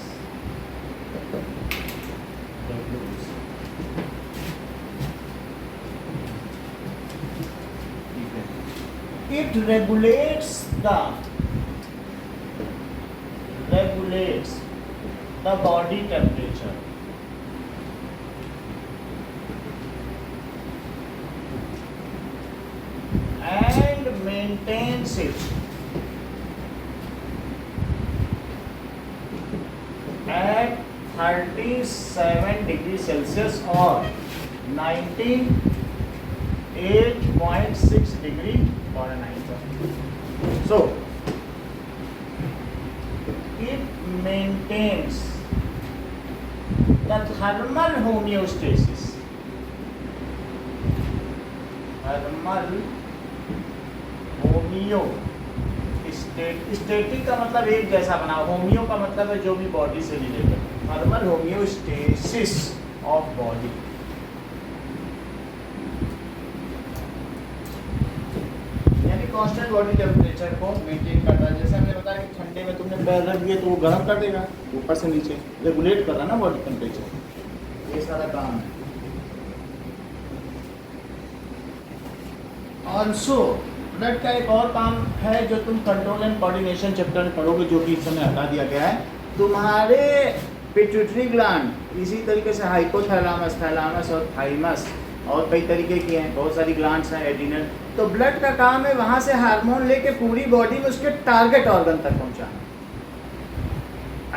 it regulates the body temperature. And maintains it at 37 degrees Celsius or 98.6 degree Fahrenheit. So it maintains the thermal homeostasis. Static का मतलब एक जैसा बना, homeo का मतलब है जो भी बॉडी से related, thermal homeostasis of body. यानी कांस्टेंट बॉडी टेम्परेचर को मेंटेन करता है। जैसे हमने बताया कि ठंडे में तुमने पैर रख दिए तो वो गर्म कर देगा ऊपर से नीचे, रेगुलेट कर रहा ना बॉडी टेम्परेचर। ये सारा काम है। ऑल्सो ब्लड का एक और काम है जो तुम कंट्रोल एंड कोऑर्डिनेशन चैप्टर में पढ़ोगे, जो कि इस समय हटा दिया गया है। तुम्हारे पिट्यूटरी ग्लैंड इसी तरीके से हाइपोथैलेमस, थैलेमस और थाइमस और कई तरीके की हैं, बहुत सारी ग्लैंड्स हैं, एड्रिनल। तो ब्लड का काम है वहाँ से हार्मोन लेके पूरी बॉडी में उसके टारगेट ऑर्गन तक पहुँचाना।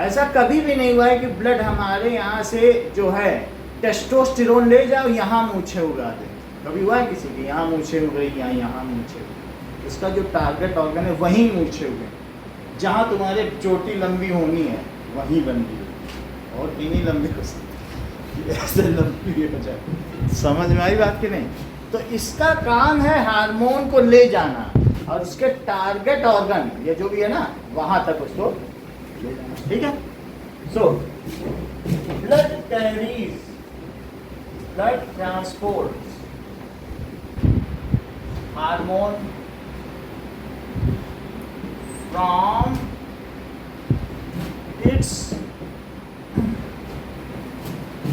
ऐसा कभी भी नहीं हुआ है कि ब्लड हमारे यहाँ से जो है टेस्टोस्टेरोन ले जाओ यहाँ मूछें उगा दे। कभी हुआ है किसी की यहाँ मूछें उग गई या यहाँ मूछें? इसका जो टारगेट ऑर्गन है वहीं मूछें उगे, जहाँ तुम्हारे चोटी लंबी होनी है वहीं लंबी हो, और इन्हीं लंबी हो सकती ऐसे लंबी हो जाए। समझ में आई बात कि नहीं? तो इसका काम है हार्मोन को ले जाना और उसके टारगेट ऑर्गन ये जो भी है ना वहाँ तक उसको ले जाना। ठीक है। So blood carries, blood transport hormone from its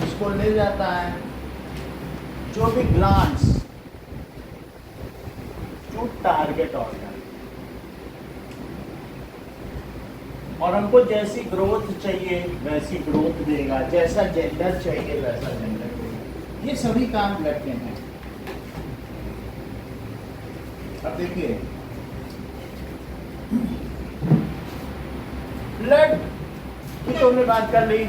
उसको ले जाता है जो भी ग्लैंड्स टू टारगेट ऑर्गन। और हमको जैसी ग्रोथ चाहिए वैसी ग्रोथ देगा, जैसा जेंडर चाहिए वैसा जेंडर देगा। ये सभी काम ब्लड के हैं। अब देखिए ब्लड की तो हमने बात कर ली।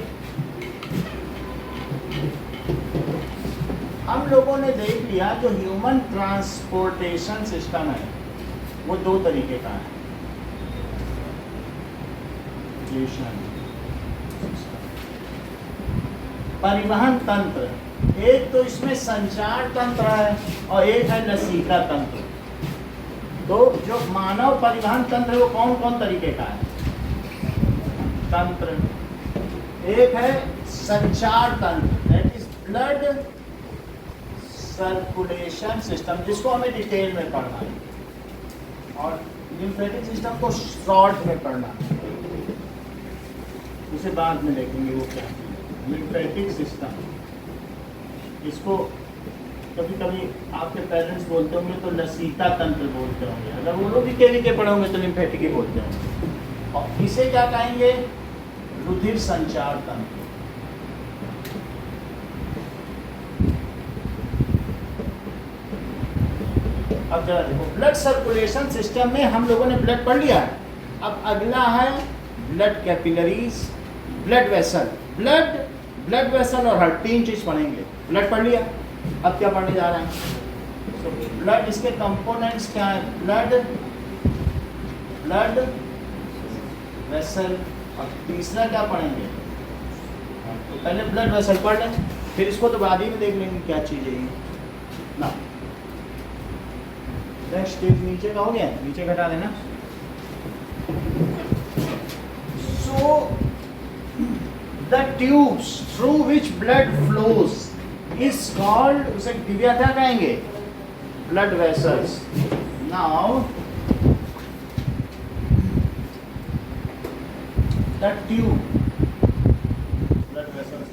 हम लोगों ने देख लिया जो ह्यूमन ट्रांसपोर्टेशन सिस्टम है वो दो तरीके का है। परिवहन तंत्र, एक तो इसमें संचार तंत्र है और एक है लसीका तंत्र। तो जो मानव परिवहन तंत्र है वो कौन कौन तरीके का है? तंत्र एक है संचार तंत्र, that is blood circulation system, जिसको हमें डिटेल में पढ़ना है, और लिम्फेटिक सिस्टम को शॉर्ट में पढ़ना है, उसे बाद में देखेंगे वो क्या है। लिम्फेटिक सिस्टम, इसको कभी कभी आपके पेरेंट्स बोलते होंगे तो लसीका तंत्र बोलते होंगे, अगर वो लोग भी केवी के पढ़े होंगे तो लिम्फेटिक ही बोलते होंगे। और इसे क्या कहेंगे? रुधिर संचार तंत्र। अब जरा देखो, ब्लड सर्कुलेशन सिस्टम में हम लोगों ने ब्लड पढ़ लिया है। अब अगला है blood capillaries, blood vessel. Blood vessel और हार्ट, तीन चीज पढ़ेंगे। ब्लड पढ़ लिया, अब क्या पढ़ने जा रहे हैं? ब्लड, इसके कंपोनेंट्स क्या है? ब्लड वेसल, और तीसरा क्या पढ़ेंगे? तो पहले ब्लड वेसल पढ़ लें, फिर इसको तो बाद ही में देख लेंगे क्या चीज़ है ये ना। नेक्स्ट स्टेज नीचे का हो गया, नीचे घटा देना। So the tubes through which blood flows is called, उसे दिव्या क्या कहेंगे? Blood vessels. Now the tube, blood vessels,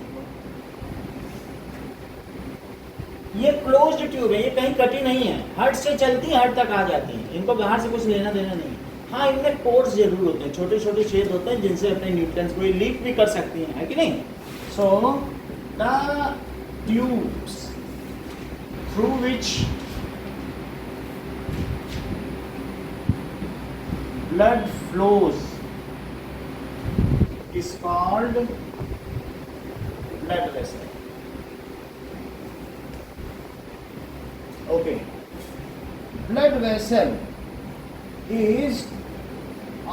ये क्लोज्ड ट्यूब है, ये कहीं कटी नहीं है, हार्ट से चलती हार्ट तक आ जाती है। इनको बाहर से कुछ लेना देना नहीं। हाँ, इनमें पोर्स जरूर होते हैं, छोटे छोटे छेद होते हैं जिनसे अपने न्यूट्रिएंट्स को ये लीक भी कर सकती हैं, है कि नहीं। So the tubes through which blood flows is called blood vessel. Okay, blood vessel is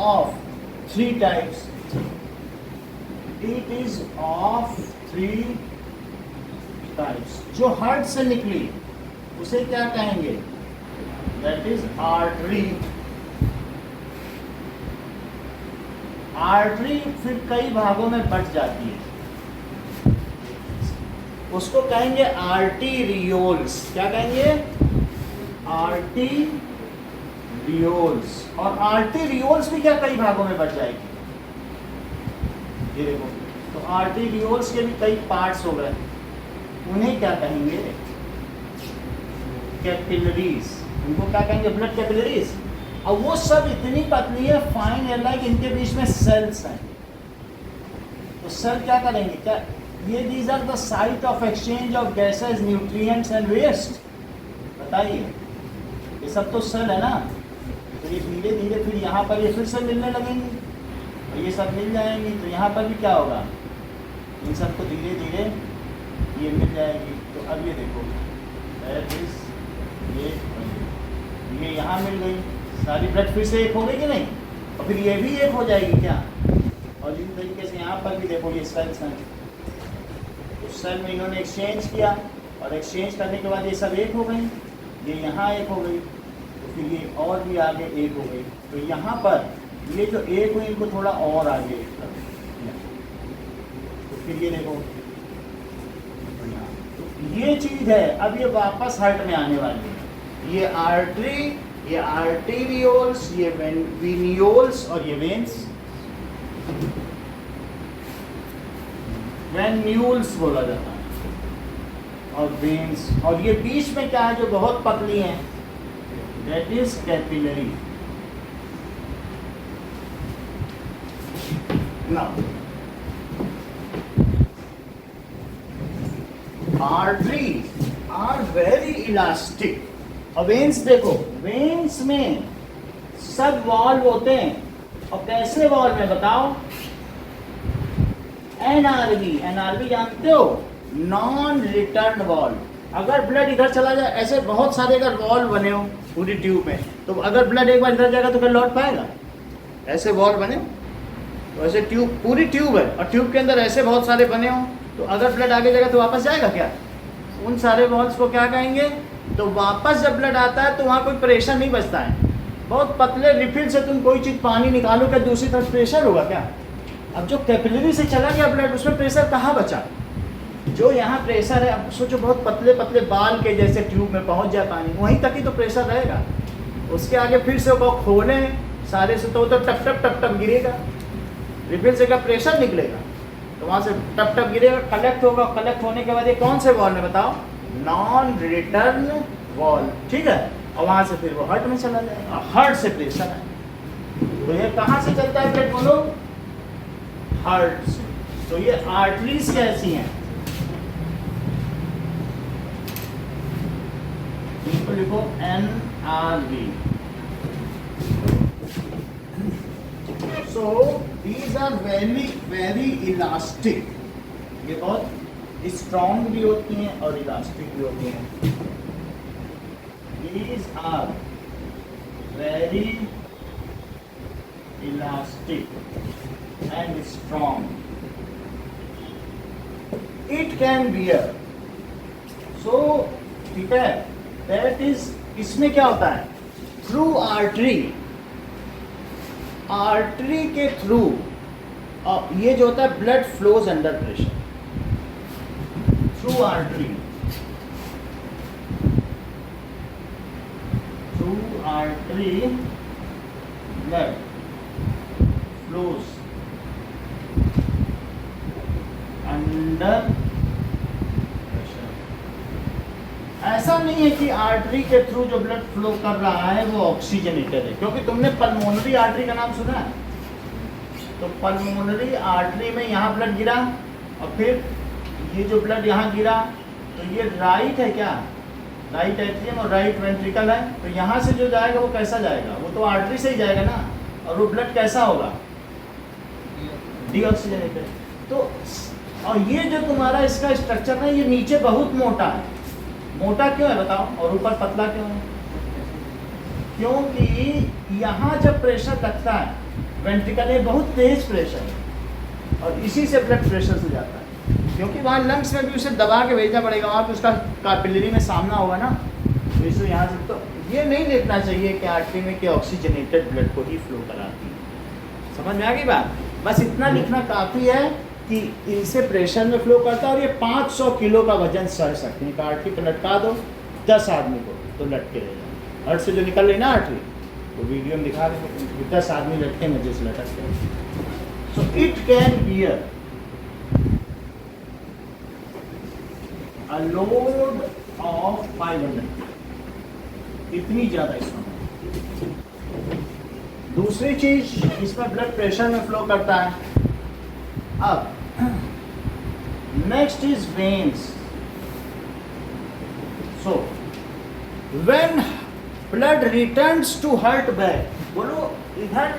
of three types. It is of three types. जो हार्ट से निकली उसे क्या कहेंगे? That is artery. आर्टरी फिर कई भागों में बट जाती है, उसको कहेंगे आर्टीरियोल्स। क्या कहेंगे? आर्टीरियोल्स। और आर्टीरियोल्स भी क्या कई भागों में बट जाएगी, ये देखो। तो आर्टीरियोल्स के भी कई पार्ट्स हो गए, उन्हें क्या कहेंगे? कैपिलरीज। उनको क्या कहेंगे? Blood capillaries. और वो सब इतनी पतली है, फाइन है, लाइक इनके बीच में सेल्स हैं। तो सेल क्या करेंगे? क्या ये these are the site of exchange of gases, nutrients and waste. बताइए, ये सब तो सेल है ना। तो ये धीरे धीरे फिर यहाँ पर ये फिर से मिलने लगेंगे, और ये सब मिल जाएंगी। तो यहाँ पर भी क्या होगा? इन सबको धीरे धीरे ये मिल जाएगी। तो अब ये देखो, ये यहाँ मिल गई, सारी ब्लड फिर से एक हो गई कि नहीं? और फिर ये भी एक हो जाएगी क्या? और इस तरीके से यहाँ पर भी देखो, ये सेल्स हैं। तो सेल में इन्होंने एक्सचेंज किया, और एक्सचेंज करने के बाद ये सब एक हो गई, ये यहाँ एक हो गई, तो फिर ये और भी आगे एक हो गई। तो यहाँ पर ये जो एक हुई, इनको थोड़ा और आगे कर दिया। तो फिर ये देखो, तो ये चीज़ है। अब ये वापस हार्ट में आने वाली है। ये आर्टरी, ये आर्टेरियोल्स, ये वेनियोल्स, और ये वेन्स। वेन्यूल्स बोला जाता है, और वेन्स। और ये बीच में क्या है जो बहुत पतली है? That is capillary. Now arteries are very elastic. और वेन्स देखो, वेन्स में सब वॉल्व होते हैं। और कैसे वॉल्व में बताओ? एनआरवी। एनआरवी जानते हो? Non return valve. अगर ब्लड इधर चला जाए, ऐसे बहुत सारे अगर वॉल्व बने हो पूरी ट्यूब में, तो अगर ब्लड एक बार इधर जाएगा तो फिर लौट पाएगा? ऐसे वॉल्व बने, तो ऐसे ट्यूब, पूरी ट्यूब है, और ट्यूब के अंदर ऐसे बहुत सारे बने हो, तो अगर ब्लड आगे जाएगा तो वापस जाएगा क्या? उन सारे वॉल्व्स को क्या कहेंगे? तो वापस जब ब्लड आता है तो वहाँ कोई प्रेशर नहीं बचता है। बहुत पतले रिफिल से तुम कोई चीज़ पानी निकालो, क्या दूसरी तरफ प्रेशर होगा क्या? अब जो कैपिलरी से चला गया ब्लड, उसमें प्रेशर कहाँ बचा? जो यहाँ प्रेशर है, अब सोचो बहुत पतले पतले बाल के जैसे ट्यूब में पहुँच जाए पानी, वहीं तक ही तो प्रेशर रहेगा। उसके आगे फिर से वो खोलें सारे से, तो टप टप टप टप गिरेगा। रिफिल से क्या प्रेशर निकलेगा, तो वहाँ से टप टप गिरेगा, कलेक्ट होगा। कलेक्ट होने के बाद ये कौन से वॉल्व में बताओ? Non return valve. ठीक है। और वहाँ से फिर वो हार्ट में चला जाएगा, हार्ट से प्रेशर है। तो ये कहाँ से चलता है ब्लड बोलो? हार्ट से। तो ये आर्टरीज कैसी हैं? इनको लिखो NRV। So these are very elastic। ये बहुत स्ट्रॉन्ग भी होती हैं और इलास्टिक भी होती हैं। These are very elastic and strong. It can bear. So ठीक है, that is, इसमें क्या होता है? Through artery, आर्टरी के थ्रू ये जो होता है blood flows under pressure through artery. Through artery blood flows under pressure ऐसा नहीं है कि आर्टरी के थ्रू जो ब्लड फ्लो कर रहा है वो ऑक्सीजनेटेड है, क्योंकि तुमने पल्मोनरी आर्टरी का नाम सुना है। तो पल्मोनरी आर्टरी में यहाँ ब्लड गिरा और फिर ये जो ब्लड यहाँ गिरा, तो ये राइट है क्या, राइट एट्रियम और राइट वेंट्रिकल है। तो यहाँ से जो जाएगा वो कैसा जाएगा, वो तो आर्टरी से ही जाएगा ना, और वो ब्लड कैसा होगा, डीऑक्सीजनेटेड। तो और ये जो तुम्हारा इसका स्ट्रक्चर है, ये नीचे बहुत मोटा है। मोटा क्यों है बताओ, और ऊपर पतला क्यों है? क्योंकि यहाँ जब प्रेशर लगता है वेंट्रिकल में, बहुत तेज प्रेशर है, और इसी से ब्लड प्रेशर से जाता है, क्योंकि वहाँ लंग्स में भी उसे दबा के भेजना पड़ेगा, वहाँ पे उसका कैपिलरी में सामना होगा ना, तो इसे यहाँ से। तो ये नहीं देखना चाहिए कि आर्टरी में कि ऑक्सीजनेटेड ब्लड को ही फ्लो कराती है। समझ में आ गई बात? बस इतना लिखना काफ़ी है कि इनसे प्रेशर में फ्लो करता है, और ये 500 किलो का वजन सह सकते हैं। आर्टरी पर लटका दो 10 आदमी को तो लटके रहेगा। हर्ट से जो निकल रही ना आर्टरी, तो वीडियो में दिखा देंगे 10 आदमी लटके मजे से लटकते हैं। So it can bear a load of 500, इतनी ज़्यादा इसमें। दूसरी चीज, इसमें ब्लड प्रेशर में फ्लो करता है। अब next is veins. So when blood returns to heart back, बोलो इधर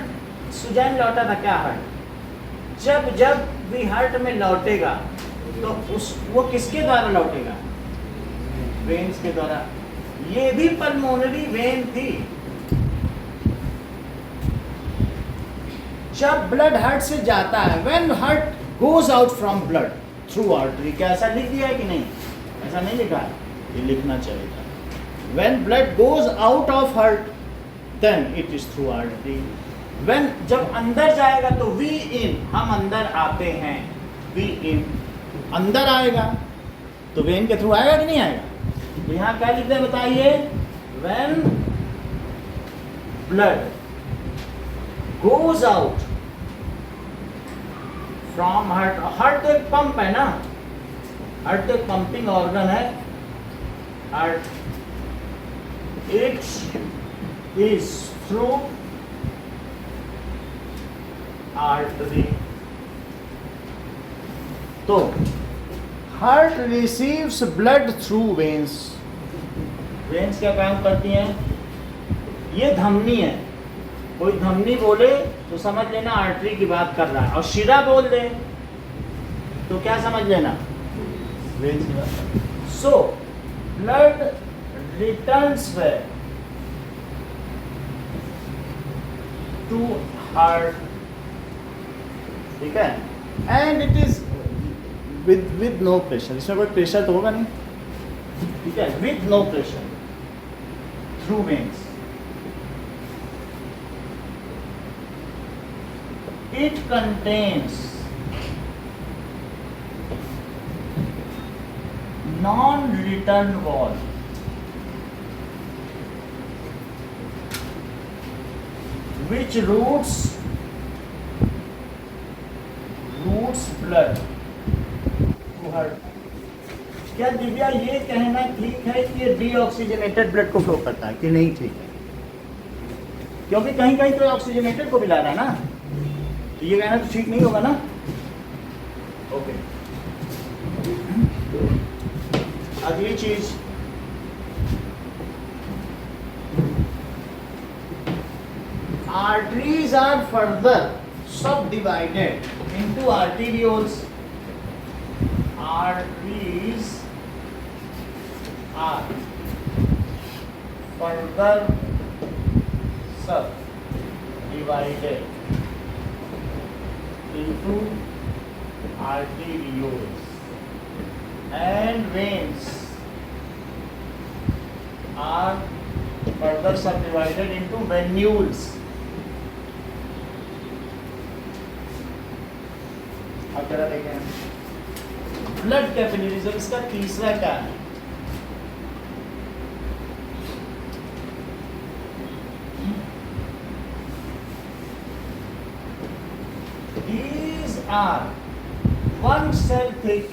सुजैन लौटा था क्या हार्ट, जब जब भी हार्ट में लौटेगा तो वो किसके द्वारा लौटेगा, वेन्स के द्वारा। ये भी पल्मोनरी वेन थी। जब ब्लड हार्ट से जाता है, when heart goes out from blood through artery, क्या ऐसा लिख दिया है कि नहीं, ऐसा नहीं लिखा है, ये लिखना चाहिए था। When blood goes out of heart then it is through artery. When जब अंदर जाएगा तो वी इन, हम अंदर आते हैं, वी इन अंदर आएगा तो वेन के थ्रू आएगा कि नहीं आएगा। तो यहाँ क्या लिखते हैं बताइए, when blood goes out from heart, heart तो एक पंप है ना, हार्ट तो एक पंपिंग ऑर्गन है, heart it is through artery. तो heart receives blood through veins. Veins क्या काम करती हैं, ये धमनी है, कोई धमनी बोले तो समझ लेना आर्टरी की बात कर रहा है, और शिरा बोल दे तो क्या समझ लेना, वेन्स की बात। So blood returns to heart, ठीक है, and it is with no pressure, इसमें कोई प्रेशर तो होगा नहीं, ठीक है, with no pressure through veins. It contains non-return wall, which routes blood to heart। क्या दिव्या ये कहना ठीक है कि ये डीऑक्सीजनेटेड ब्लड को फ्लो करता है कि नहीं ठीक है, क्योंकि कहीं कहीं तो ऑक्सीजनेटेड को भी ला रहा है ना, तो ये कहना तो ठीक नहीं होगा ना। ओके, अगली चीज, arteries are further subdivided into arterioles। Arteries are further subdivided into arterioles, and veins are further subdivided into venules। अब जरा देखें ब्लड कैपिलरीज, इसका तीसरा क्या है, these are one cell thick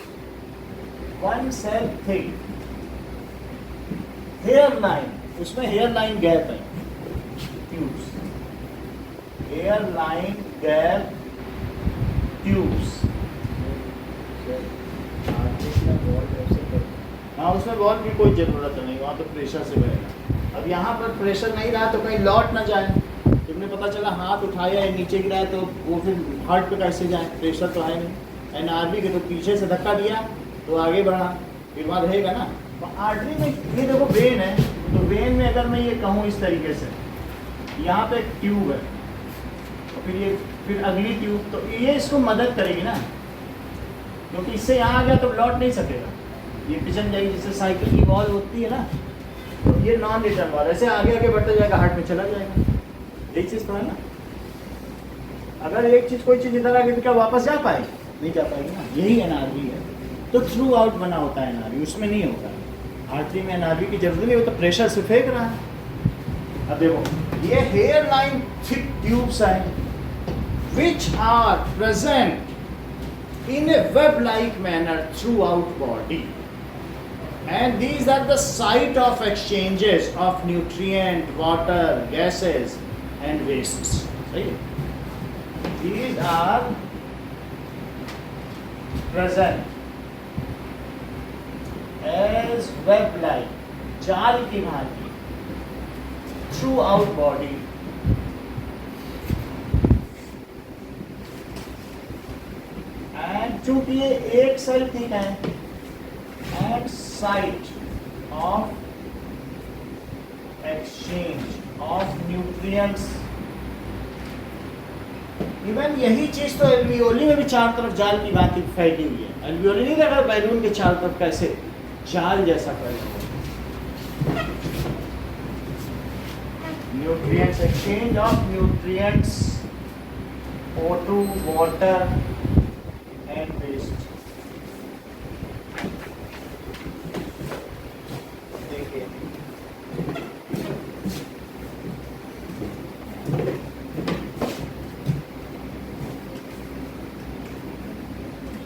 hair line, उसमें हेयर लाइन गैप है, tubes, hair line gap tubes. हाँ, उसमें बॉल की कोई ज़रूरत नहीं, वहाँ तो प्रेशर से बहेगा। अब यहाँ पर प्रेशर नहीं रहा तो कहीं लौट ना जाए, तुमने पता चला हाथ उठाया है नीचे गिरा है तो वो फिर हार्ट पे कैसे जाए, प्रेशर तो है नहीं। एनआरबी के तो पीछे से धक्का दिया तो आगे बढ़ा, फिर वहाँ रहेगा ना। तो आर्टरी में ये देखो वेन है, तो वेन में अगर मैं ये कहूँ इस तरीके से, यहाँ पे एक ट्यूब है और फिर अगली ट्यूब, तो ये इसको मदद करेगी ना, क्योंकि इससे यहाँ आ गया तो लौट नहीं सकेगा, ये पिछड़ जाएगी। जैसे साइकिल की बॉल होती है ना, तो ये नॉन रिटर्न बॉल ऐसे आगे आगे बढ़ता जाएगा, हार्ट में चला जाएगा। यही चीज़ तो है ना। अगर एक चीज़ कोई चीज़ इधर आ गई तो क्या वापस जा पाए? नहीं जा पाएगी ना। यही एनआरबी है, तो थ्रू आउट बना होता है एनआरबी, उसमें नहीं होता। आर्टरी में एनआरबी की जरूरत नहीं, वो तो प्रेशर से फेंक रहा है। अब देखो ये हेयर लाइन थिक ट्यूब्स हैं which are present in a web-like manner throughout body, and these are the site of exchanges of nutrient, water, gases and wastes. Right? These are present as web-like, जाल की भांति throughout body. चूंकि ये एक cell ठीक है, at site of exchange of nutrients. Even यही चीज तो एल्वियोली में भी चारों तरफ जाल की भांति फैली हुई है। एल्वियोली नहीं देखा बैलून के चारों तरफ कैसे जाल जैसा फैला हुआ। Nutrients, exchange of nutrients, O2, water and waste। देखिए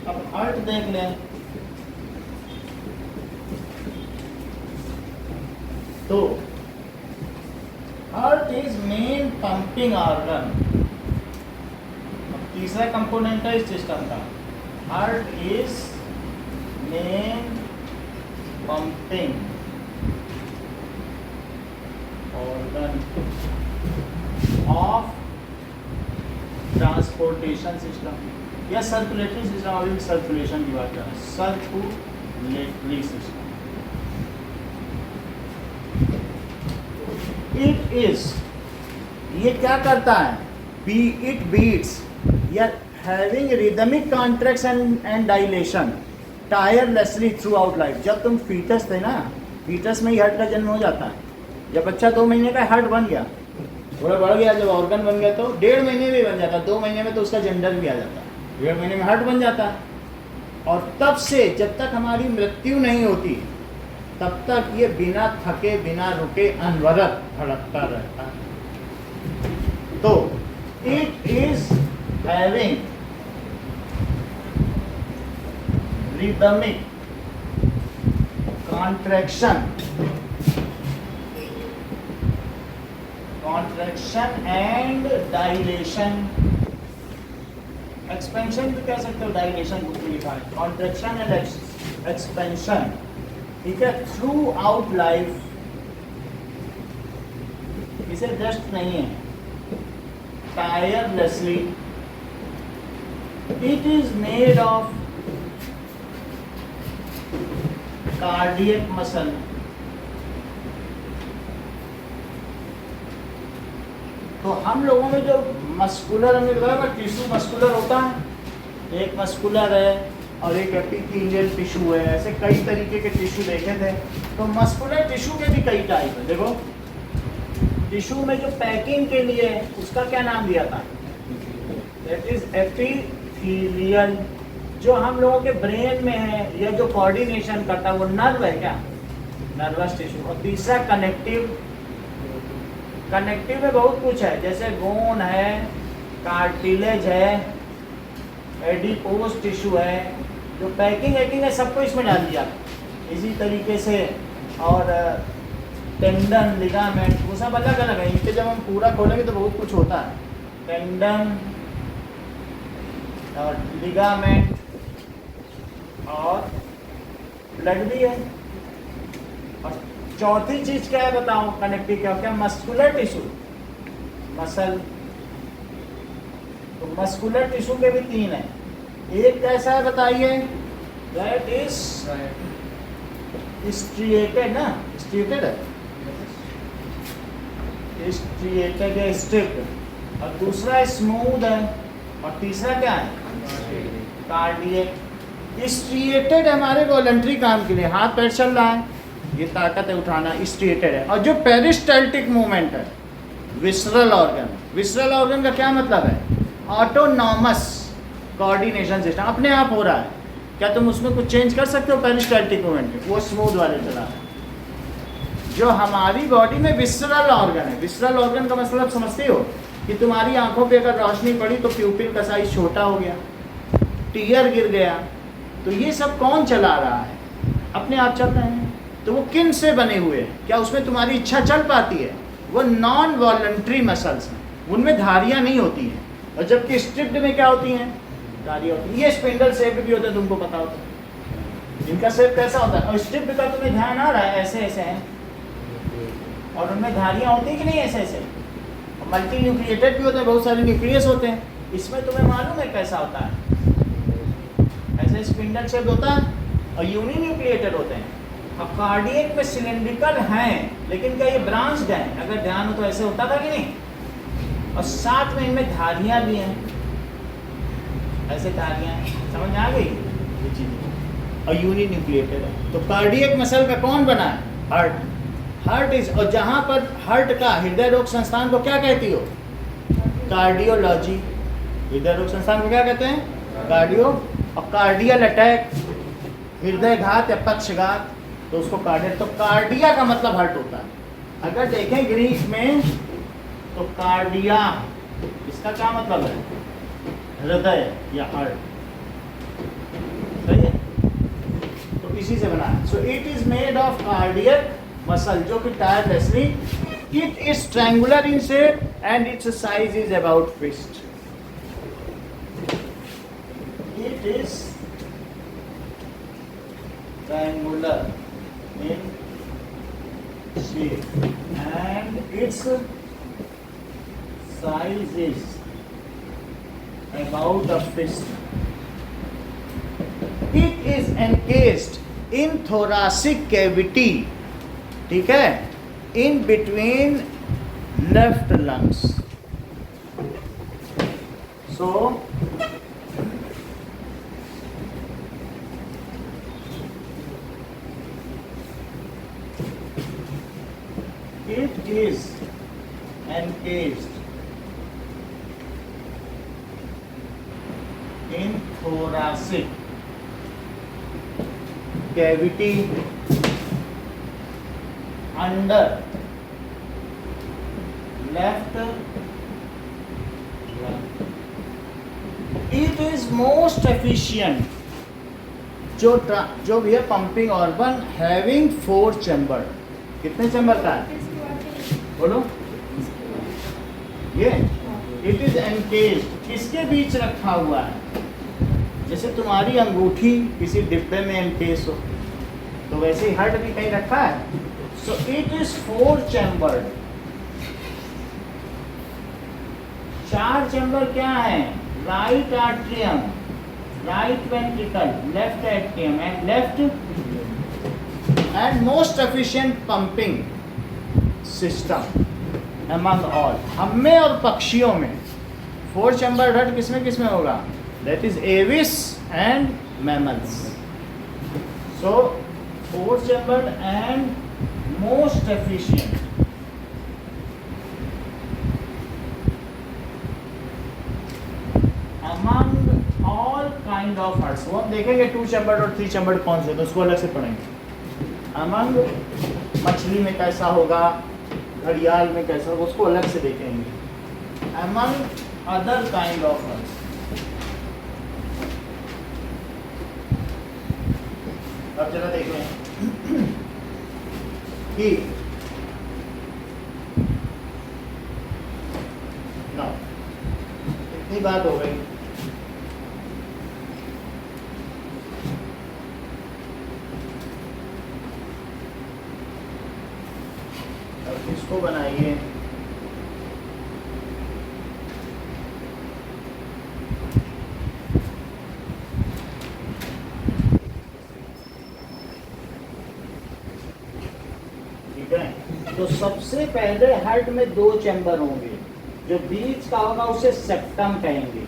अब हार्ट देख लें तो heart is main pumping organ. तीसरा कंपोनेंट है इस सिस्टम का, heart is main pumping organ of transportation system या सर्कुलेटरी सिस्टम। अभी सर्कुलेशन की बात कर रहे हैं, सर्कुलेटरी सिस्टम। इट इज, ये क्या करता है, इट बीट्स या having rhythmic contraction and dilation tirelessly throughout life। जब तुम फीटस थे ना, फीटस में ही हार्ट का जन्म हो जाता है। जब बच्चा 2 महीने का हार्ट बन गया, थोड़ा बढ़ गया, जब ऑर्गन बन गया तो 1.5 महीने में बन जाता, 2 महीने में तो उसका जेंडर भी आ जाता, 1.5 महीने में हार्ट बन जाता। और तब से जब तक हमारी मृत्यु नहीं होती तब तक ये बिना थके बिना रुके अनवरत धड़कता रहता है। तो it is having rhythmic contraction and dilation। Expansion भी कह सकते हो, डायलेशन बुक में लिखा है, कॉन्ट्रैक्शन एंड एक्सपेंशन, ठीक है, थ्रू आउट लाइफ। इसे जस्ट नहीं है, tirelessly। It is made of cardiac muscle। तो हम लोगों में जो मस्कुलर, हमने बताया ना टिश्यू मस्कुलर होता है, एक मस्कुलर है और एक एपिथेलियल टिश्यू है, ऐसे कई तरीके के टिश्यू देखे थे। तो मस्कुलर टिश्यू के भी कई टाइप है। देखो टिश्यू में जो पैकिंग के लिए है उसका क्या नाम दिया था, दैट इज एपिथेलियल। जो हम लोगों के ब्रेन में है या जो कोऑर्डिनेशन करता है वो नर्व है क्या, नर्वस टिश्यू। और तीसरा कनेक्टिव, कनेक्टिव में बहुत कुछ है, जैसे बोन है, कार्टिलेज है, एडिपोज टिश्यू है, जो पैकिंग वैकिंग है सबको इसमें डाल दिया। इसी तरीके से और टेंडन, लिगामेंट, वो सब अलग अलग है। इनके जब हम पूरा खोलेंगे तो बहुत कुछ होता है। टेंडन और लिगामेंट और ब्लड भी है। और चौथी चीज क्या है बताओ, कनेक्टिव क्या? Muscular tissue, muscle. तो मस्कुलर टिश्यू के भी 3 है। एक कैसा है बताइए? दैट इज स्ट्रिएटेड ना, स्ट्रिएटेड है, स्ट्रिएटेड या स्ट्रिप्ड। और दूसरा स्मूथ है, और तीसरा क्या है? कार्डियक। स्ट्रिएटेड हमारे वॉलंटरी काम के लिए, हाथ पैर चल रहा है, ये ताकत है उठाना, स्ट्रिएटेड है। और जो पेरिस्टाल्टिक मूवमेंट है, विसरल ऑर्गन। विसरल ऑर्गन का क्या मतलब है? ऑटोनॉमस कोऑर्डिनेशन सिस्टम, अपने आप हो रहा है। क्या तुम उसमें कुछ चेंज कर सकते हो पेरिस्टाल्टिक मूवमेंट में? वो स्मूथ वाले चला है। जो हमारी बॉडी में विसरल ऑर्गन है, विसरल ऑर्गन का मतलब समझते हो कि तुम्हारी आंखों पे अगर रोशनी पड़ी तो प्यूपिल का साइज छोटा हो गया, टीयर गिर गया, तो ये सब कौन चला रहा है? अपने आप चलते हैं। तो वो किन से बने हुए हैं? क्या उसमें तुम्हारी इच्छा चल पाती है? वो नॉन वॉलंटरी मसल्स हैं, उनमें धारियां नहीं होती हैं। और जबकि स्ट्रिप्ड में क्या होती हैं? धारियां होती हैं। ये स्पिंडल शेप भी होते हैं, तुमको पता होता है इनका शेप कैसा होता है। और स्ट्रिप्ड का तुम्हें ध्यान आ रहा है, ऐसे ऐसे है, और उनमें धारियां होती हैं कि नहीं, ऐसे ऐसे। मल्टी न्यूक्लिएटेड भी होते हैं, बहुत सारे न्यूक्लियस होते हैं। इसमें तुम्हें मालूम है कैसा होता है? ऐसे स्पिंडल शेप होता है और यूनि न्यूक्लिएटेड होते हैं। अब कार्डियक में सिलेंड्रिकल हैं, लेकिन क्या ये ब्रांच्ड हैं? अगर ध्यान हो तो ऐसे होता था कि नहीं? और साथ में इनमें धारियां भी हैं, ऐसे धारियां हैं, समझ आ गई ये चीज? और यूनि न्यूक्लिएटेड है। तो कार्डियक मसल का कौन बना है? हार्ट। हार्ट इज, और जहां पर हार्ट का हृदय रोग संस्थान को क्या कहती हो? कार्डियोलॉजी। हृदय रोग संस्थान को क्या कहते हैं? कार्डियो। और कार्डियल अटैक, हृदय घात या पक्षघात, तो उसको कार्डियल। तो कार्डिया का मतलब हार्ट होता है। अगर देखें ग्रीक में तो कार्डिया, इसका क्या मतलब है? हृदय या हार्ट। सही है? तो इसी से बना है। So it is made of cardiac muscle, जो कि tirelessly, it is triangular in shape and its size is about fist. इट इज triangular in shape and its size is about a fist. It is encased in thoracic cavity, ठीक है, in between left lungs. So it is encased in thoracic cavity under left lung. It is most efficient, जो भी है pumping organ, having 4 chamber. कितने chamber का है बोलो? ये इट इज एनकेस्ड, किसके बीच रखा हुआ है? जैसे तुम्हारी अंगूठी किसी डिब्बे में एनकेस हो, तो वैसे ही हार्ट भी कहीं रखा है। So it is 4 chambered. 4 chamber क्या है? Right atrium, right ventricle, left atrium and left, and most efficient pumping system among all. हम में और पक्षियों में 4 चैम्बर हार्ट किसमें होगा? That is Aves and mammals. So 4 chamber and most efficient among all kind of hearts. वो हम देखेंगे 2 चैम्बर और 3 चैम्बर कौन से, तो उसको अलग से पढ़ेंगे। अमंग मछली में कैसा होगा, घड़ियाल में कैसा होगा, उसको अलग से देखेंगे। Among other kind of hearts, अब जरा देखें कि सीधी बात हो गई। अब इसको बनाइए। ठीक है, तो सबसे पहले हार्ट में 2 चैम्बर होंगे। जो बीच का होगा उसे सेप्टम कहेंगे।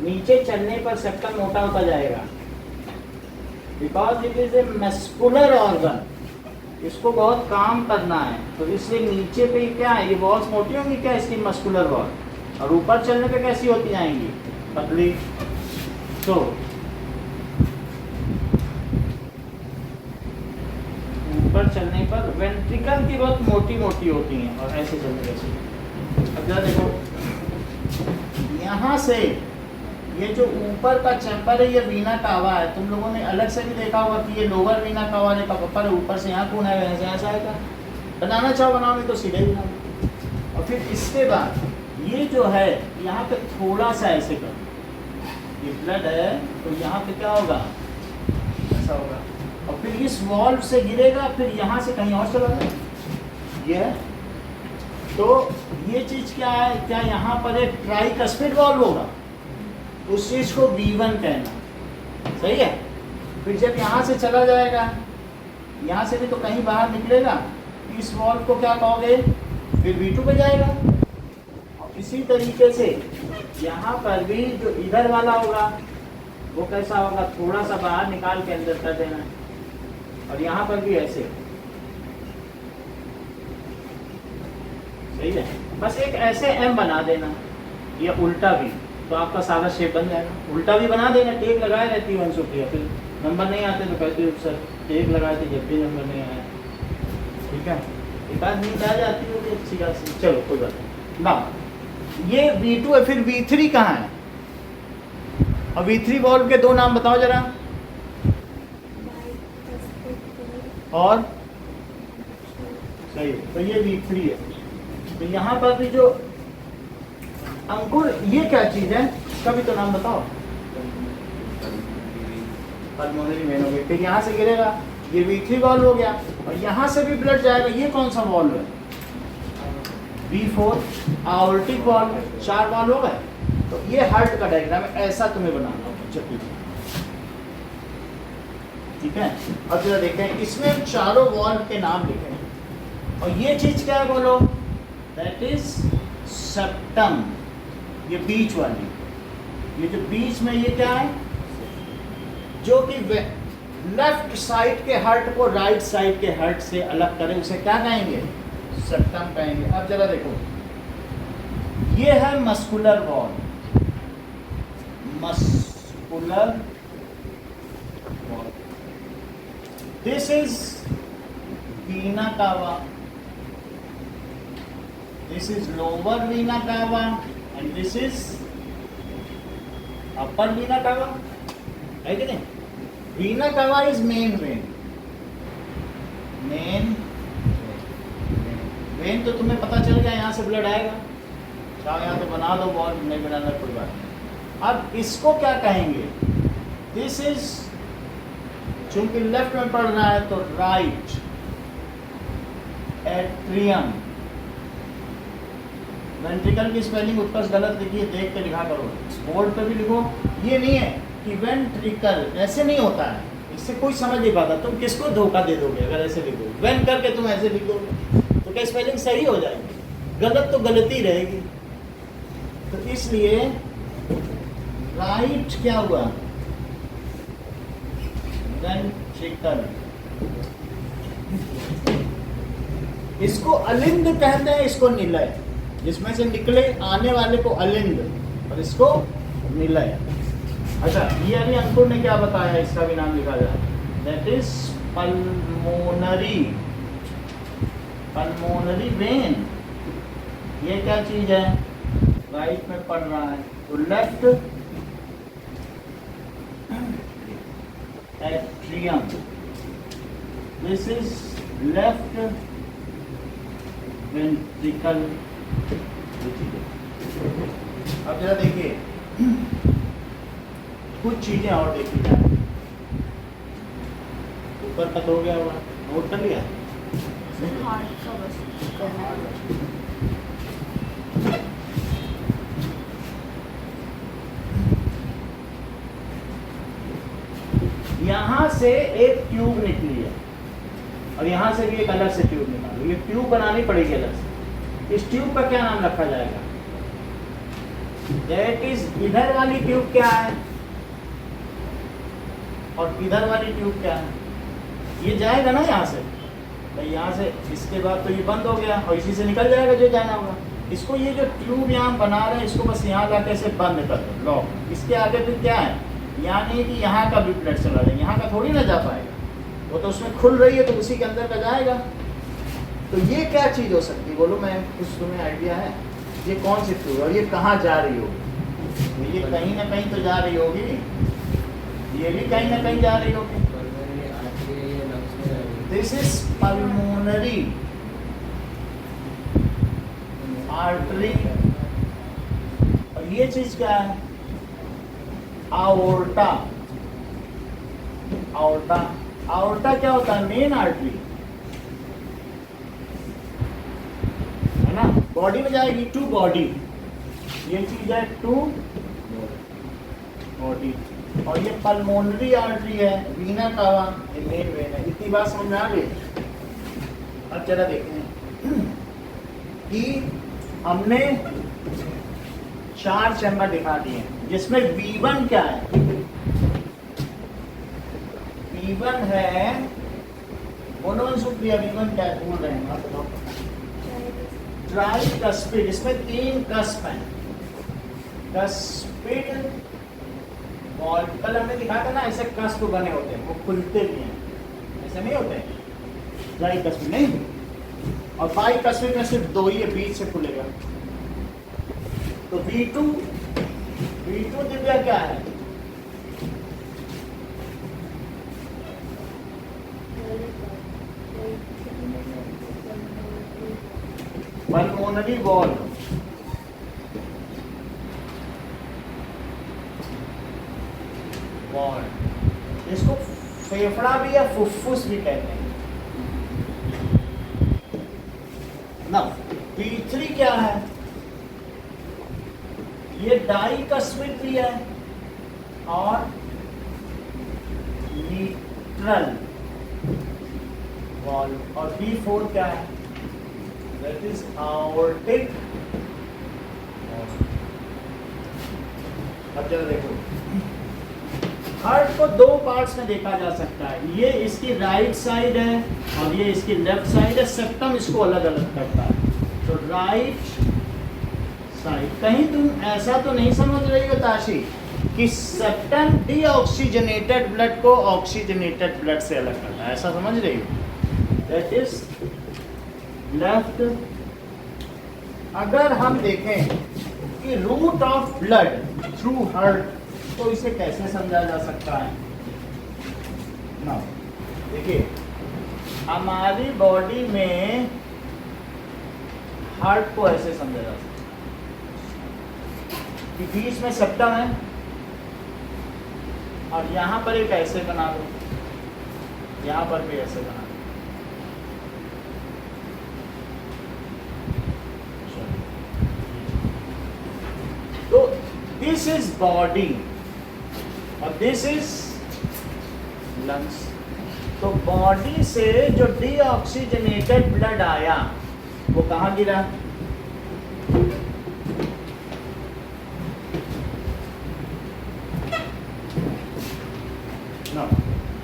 नीचे चलने पर सेप्टम मोटा होता जाएगा, because it is a muscular organ. इसको बहुत काम करना है, तो इसलिए नीचे पे क्या है, ये वॉल्स मोटी होंगी क्या, इसकी मस्कुलर वॉल, और ऊपर चलने पे कैसी होती जाएंगी, पतली। तो ऊपर चलने पर वेंट्रिकल की बहुत मोटी मोटी होती हैं, और ऐसे चलने ऐसे। अब जरा देखो, यहाँ से ये जो ऊपर का चैम्बर है ये वीना कावा है। तुम लोगों ने अलग से भी देखा होगा कि ये लोअर वीना कावा ने ऊपर ऊपर से यहाँ कौन है, यहाँ से आएगा। बनाना चाहो बनाओ, नहीं तो सीधे ही बनाओ। और फिर इसके बाद ये जो है यहाँ पे थोड़ा सा ऐसे कर, ये ब्लड है तो यहाँ पे क्या होगा, ऐसा होगा, और फिर इस वॉल्व से गिरेगा, फिर यहाँ से कहीं और चला जाएगा। ये है, तो ये चीज़ क्या है, क्या यहाँ पर एक ट्राइकस्पिड वॉल्व होगा, उस चीज को V1 कहना, सही है। फिर जब यहाँ से चला जाएगा, यहाँ से भी तो कहीं बाहर निकलेगा, इस वॉल्व को क्या कहोगे, फिर V2 पे जाएगा। और इसी तरीके से यहाँ पर भी जो इधर वाला होगा वो कैसा होगा, थोड़ा सा बाहर निकाल के अंदर कर देना, और यहाँ पर भी ऐसे, सही है। बस एक ऐसे M बना देना, या उल्टा भी, तो आपका सारा शेप बन जाएगा। उल्टा भी बना देना, टेप लगाए रहती है 150, फिर नंबर नहीं आते तो कहते हो सर टेप लगाए थे जब भी नंबर नहीं आया। ठीक है, एक आध नींद आ जाती होगी अच्छी खासी, चलो कोई बात नहीं ना। ये V2 है, फिर V3 कहाँ है, और V3 वॉल्व के 2 नाम बताओ जरा। और सही, तो ये V3 है। तो यहाँ पर भी जो अंकुर, ये क्या चीज है, इसका भी तो नाम बताओ। पल्मोनरी वेन हो गई, फिर यहाँ से गिरेगा, ये V3 वॉल्व हो गया, और यहाँ से भी ब्लड जाएगा। ये कौन सा वॉल्व है, V4 आवर्टिक वॉल्व। 4 वॉल्व हो गए। तो ये हार्ट का डायग्राम है, ऐसा तुम्हें बनाना होगा चक्की। ठीक है, अब जरा देखें, इसमें चारों वॉल्व के नाम लिखे, और ये चीज क्या है बोलो, दैट इज सेप्टम। ये बीच वाली, ये जो बीच में ये क्या है, जो कि लेफ्ट साइड के हार्ट को राइट साइड के हार्ट से अलग करे, उसे क्या कहेंगे, सेप्टम कहेंगे। अब जरा देखो, ये है muscular wall, muscular wall, this is Veena कावा, दिस इज लोअर वीना कावा, and this is upper vena cava, है कि नहीं। vena cava is main vein, main vein तो तुम्हें पता चल गया, यहाँ से ब्लड आएगा, चाहे यहाँ तो बना दो बॉल, नहीं बनाना कोई बात नहीं। अब इसको क्या कहेंगे, दिस इज, चूंकि लेफ्ट में पढ़ रहा है तो राइट एट्रियम। वेंट्रिकल की स्पेलिंग उत्कर्ष गलत लिखी है, देख के लिखा करो, बोर्ड पे भी लिखो। ये नहीं है कि वेंट्रिकल, ऐसे नहीं होता है, इससे कोई समझ नहीं पाता। तुम किसको धोखा दे दोगे अगर ऐसे लिखो, वेन करके तुम ऐसे लिख दोगे तो क्या स्पेलिंग सही हो जाएगी, गलत तो गलती रहेगी। तो इसलिए राइट क्या हुआ, वेंट्रिकल। इसको अलिंद कहते हैं, इसको निलय, जिसमें से निकले आने वाले को अलिंद, और इसको निलय। अच्छा, ये अभी अंकुर ने क्या बताया, इसका भी नाम लिखा जाए, that is pulmonary, pulmonary vein. ये क्या चीज है, राइट में पढ़ रहा है तो left atrium, this is left ventricle. अब जरा देखिए, कुछ चीजें और देखी जाए। ऊपर तक हो गया होगा, नोट कर लिया। हार्ट का बस करना है। यहाँ से एक ट्यूब निकली है और यहाँ से भी एक अलग से ट्यूब निकालो। ये ट्यूब बनानी पड़ेगी अलग से। इस ट्यूब का क्या नाम रखा जाएगा? दैट इज, इधर वाली ट्यूब क्या है और इधर वाली ट्यूब क्या है? ये जाएगा ना यहाँ से, भाई यहाँ से, इसके बाद तो ये बंद हो गया और इसी से निकल जाएगा जो जाना होगा। इसको ये जो ट्यूब यहाँ बना रहे हैं, इसको बस यहाँ लाके से बंद कर दो, लॉक। इसके आगे फिर क्या है? यानी कि यहाँ का भी ब्लड चला जाएगा, यहाँ का थोड़ी ना जा पाएगा, वो तो उसमें खुल रही है तो उसी के अंदर का जाएगा। तो ये क्या चीज़ हो सकती है बोलो? मैं कुछ तुम्हें आइडिया है? ये कौन सी ट्यूब और ये कहाँ जा रही होगी? ये कहीं ना कहीं तो जा रही होगी, ये भी कहीं ना कहीं जा रही होगी। This is pulmonary artery. और ये चीज क्या है? आओर्टा। आओर्टा, आओर्टा क्या होता है? मेन आर्टरी है ना, बॉडी में जाएगी, टू बॉडी। ये चीज है टू बॉडी। और ये पल्मोनरी आर्टरी है, वीना कावा, ये मेन वेन है। इतनी बात समझ में आ गई? अब जरा देखें कि हमने 4 चैम्बर दिखा दिए जिसमें V1 क्या है? V1 है, बोलो सुप्रिया, V1 क्या है? बोल रहे हैं आप बताओ। ट्राइकस्पिड, इसमें 3 कस्प हैं। कस्पिड वॉल, कल हमने दिखा था ना, ऐसे कस्प बने होते हैं, वो खुलते भी हैं, ऐसे नहीं होते? ट्राइकस्पिड नहीं, और बाइकस्पिड में सिर्फ 2 ही है, बीच से खुलेगा। तो V2 दिव्या क्या है? Pulmonary wall. वॉल, इसको फेफड़ा भी या फुफ्फुस भी कहते हैं ना। V3 क्या है? ये डाइकस्पिड भी है और लीटरल वॉल। और V4 क्या है? That is aortic. अब जरा देखो, हार्ट को 2 पार्ट्स में देखा जा सकता है। ये इसकी राइट साइड है और ये इसकी लेफ्ट साइड है। सेप्टम इसको अलग अलग करता है। तो राइट साइड, कहीं तुम ऐसा तो नहीं समझ रही हो ताशी कि सेप्टम डीऑक्सीजनेटेड ब्लड को ऑक्सीजनेटेड ब्लड से अलग करता है, ऐसा समझ रही हो? That is left. अगर हम देखें कि route of blood through heart, तो इसे कैसे समझा जा सकता है ना? देखिए, हमारी बॉडी में हार्ट को ऐसे समझा जा सकता है कि बीच में सेप्टम है और यहाँ पर एक ऐसे बना दो, यहाँ पर भी ऐसे बना दो। तो दिस इज बॉडी और दिस इज लंग्स। तो बॉडी से जो डीऑक्सीजनेटेड ब्लड आया वो कहाँ गिरा?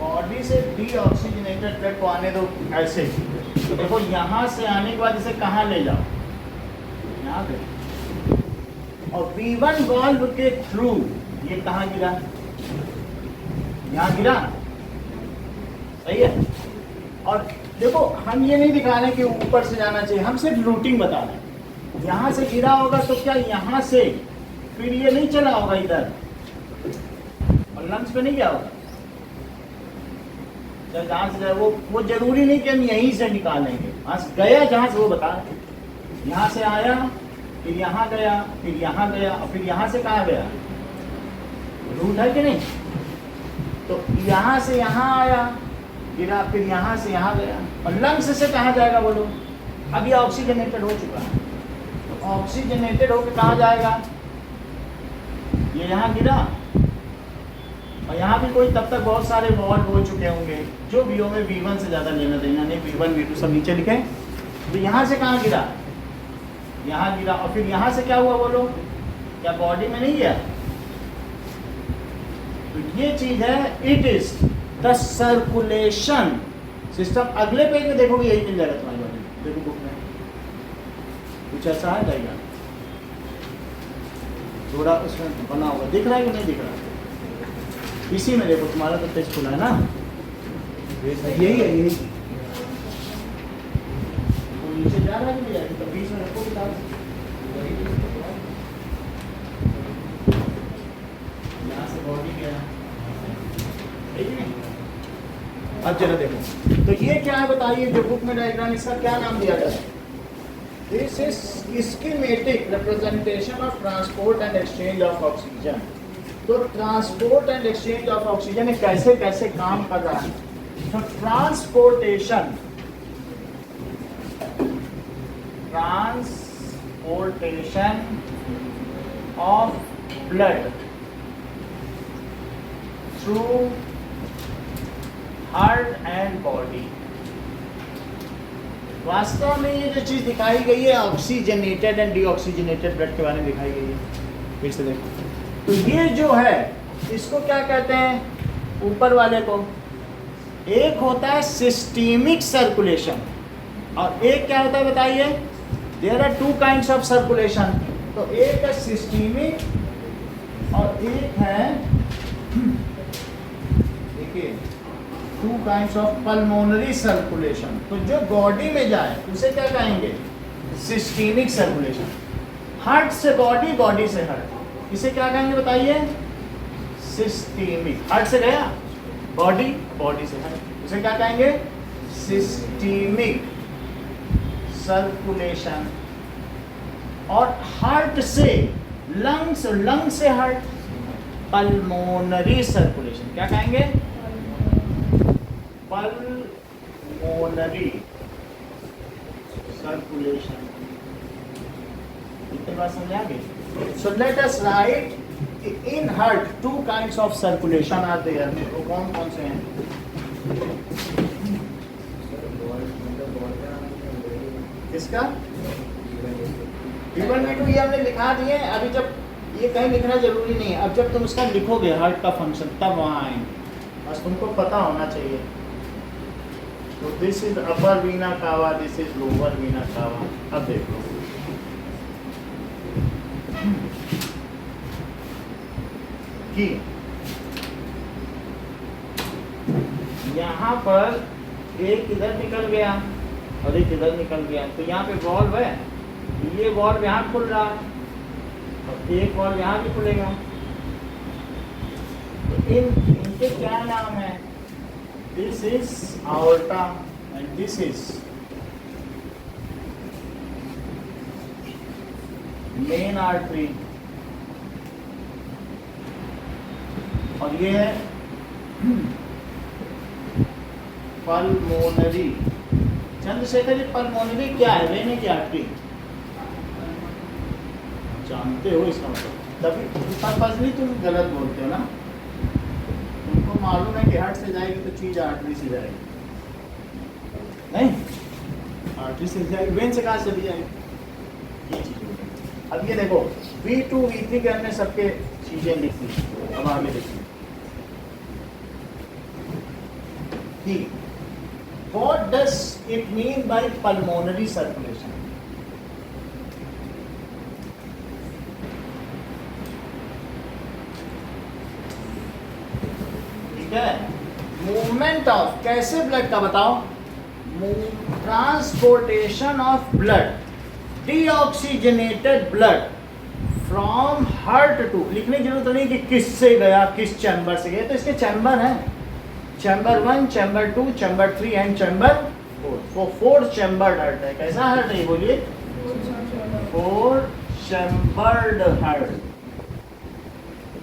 बॉडी से डीऑक्सीजनेटेड ब्लड को आने दो ऐसे। तो देखो, यहाँ से आने के बाद इसे कहाँ ले जाओ? यहाँ पे। और V1 वाल्व के थ्रू ये कहाँ गिरा? यहाँ गिरा, सही है। और देखो, हम ये नहीं दिखा रहे कि ऊपर से जाना चाहिए, हम सिर्फ रूटिंग बता रहे हैं। यहाँ से गिरा होगा तो क्या यहाँ से फिर ये नहीं चला होगा इधर और लंग्स पे नहीं गया होगा? जहाँ से जाए वो जरूरी नहीं कि हम यहीं से निकालेंगे, वहाँ से गया जहाँ से वो बता रहे। यहाँ से आया, फिर यहाँ गया, फिर यहाँ गया और फिर यहाँ से कहाँ गया? रूट है कि नहीं? तो यहाँ से यहाँ आया, गिरा, फिर यहाँ से यहाँ गया, और लंग्स से कहाँ जाएगा बोलो? अब ये ऑक्सीजनेटेड हो चुका है, तो ऑक्सीजनेटेड होकर कहाँ जाएगा? ये यहाँ गिरा, और यहाँ भी कोई तब तक बहुत सारे वॉल्व हो चुके होंगे जो बीओ में V1 से ज़्यादा लेना देना नहीं, V1 V2 सब नीचे लिखे। तो यहाँ से कहाँ गिरा? यहाँ गिरा, और फिर यहाँ से क्या हुआ बोलो? क्या बॉडी में नहीं गया? तो ये चीज है, it is the circulation system. अगले पेज में देखोगे यही मिल जाएगा तुम्हारी बॉडी में, देखो बुक में कुछ ऐसा है जाएगा, थोड़ा उसमें बना होगा, दिख रहा है कि नहीं दिख रहा? इसी में देखो, तुम्हारा तो पेज खुला है ना, यही है, यही तो नीचे जा रहा है कि नहीं जा रहा? तो बीच में रखो किताब, यहाँ से बॉडी गया, ठीक है? अब चलो देखो, तो ये क्या है बताइए, जो बुक में डायग्राम, इसका क्या नाम दिया जाता है? This is schematic representation of transport and exchange of oxygen. तो transport and exchange of oxygen कैसे कैसे काम कर रहा है? तो transportation of blood through heart and body. वास्तव में ये जो चीज दिखाई गई है, ऑक्सीजनेटेड एंड डीऑक्सीजनेटेड ब्लड के बारे में दिखाई गई है। फिर से देखो, तो ये जो है इसको क्या कहते हैं? ऊपर वाले को, एक होता है सिस्टेमिक सर्कुलेशन, और एक क्या होता है बताइए? There are two kinds of circulation. तो एक है सिस्टेमिक और एक है, देखिए, two kinds of pulmonary circulation. तो जो बॉडी में जाए उसे क्या कहेंगे? Systemic circulation. हार्ट से बॉडी, बॉडी से हार्ट, इसे क्या कहेंगे बताइए? सिस्टेमिक। हार्ट से गया बॉडी, बॉडी से हार्ट, इसे क्या कहेंगे? Systemic circulation. और हार्ट से लंग्स, लंग से हार्ट, पल्मोनरी सर्कुलेशन। क्या कहेंगे? Pulmonary circulation. इतनी बात समझ आ गई? So let us write in heart two kinds of circulation are there. वो कौन कौन से हैं? किसका? V1 V2 ये हमने लिखा दिए। अभी जब ये कहीं लिखना जरूरी नहीं है, अब जब तुम उसका लिखोगे हार्ट का फंक्शन, तब वहाँ आएंगे, बस तुमको पता होना चाहिए। तो दिस इज अपर वीना कावा, दिस इज लोअर वीना कावा। अब देख लो, कि यहाँ पर एक इधर निकल गया और एक इधर निकल गया, तो यहाँ पे वॉल्व है, ये वॉल्व यहाँ खुल रहा है और एक वॉल्व यहाँ भी खुलेगा। तो इनके क्या नाम है? This is aorta and this is main artery, और ये है पल्मोनरी। चंद्रशेखर जी, पल्मोनरी क्या है? वेने की आर्टरी जानते हो इसका मतलब? तभी पर्पजली तुम गलत बोलते हो ना, तुमको मालूम है कि हार्ट से जाएगी तो चीज आर्टरी से जाएगी, नहीं? आर्टरी से जाएगी, वेन से कहाँ से चली जाएगी? ये चीज होगी। अब ये देखो, V2 V3 के हमने सबके चीजें लिख दी, अब आगे देखिए कि what does it mean by pulmonary circulation? ठीक है, मूवमेंट ऑफ, कैसे ब्लड का बताओ? Transportation of blood, deoxygenated blood from heart to, लिखने की जरूरत नहीं कि किससे गया, किस चैम्बर से गया, तो इसके चैम्बर हैं, chamber 1, chamber 2, chamber 3 and chamber 4। वो 4 चैम्बर्ड हार्ट है। कैसा हार्ट है ये बोलिए? 4 चैम्बर्ड हार्ट।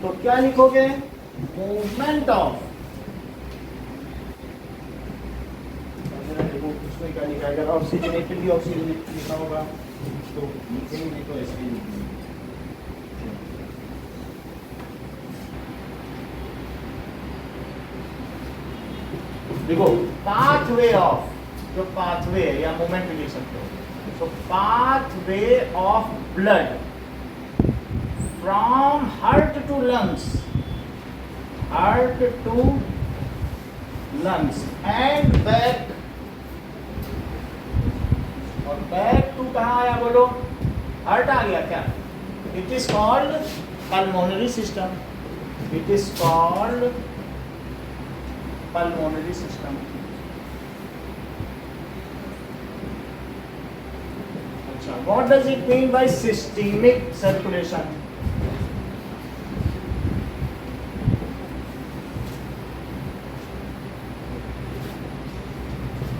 तो क्या लिखोगे? मूवमेंट ऑफ, उसमें क्या लिखा है? अगर ऑक्सीजनेटेड ऑक्सीजन लिखा होगा तो लिखेंगे, नहीं तो ऐसे ही लिखेंगे। देखो पाथवे ऑफ, जो पाथवे है या मूवमेंट भी लिख सकते हो, तो pathway of blood from heart to lungs, heart to lungs and back, और बैक टू कहाँ आया बोलो? हार्ट आ गया क्या? It is called pulmonary system, इट इज कॉल्ड pulmonary system. अच्छा, what does it mean by systemic circulation?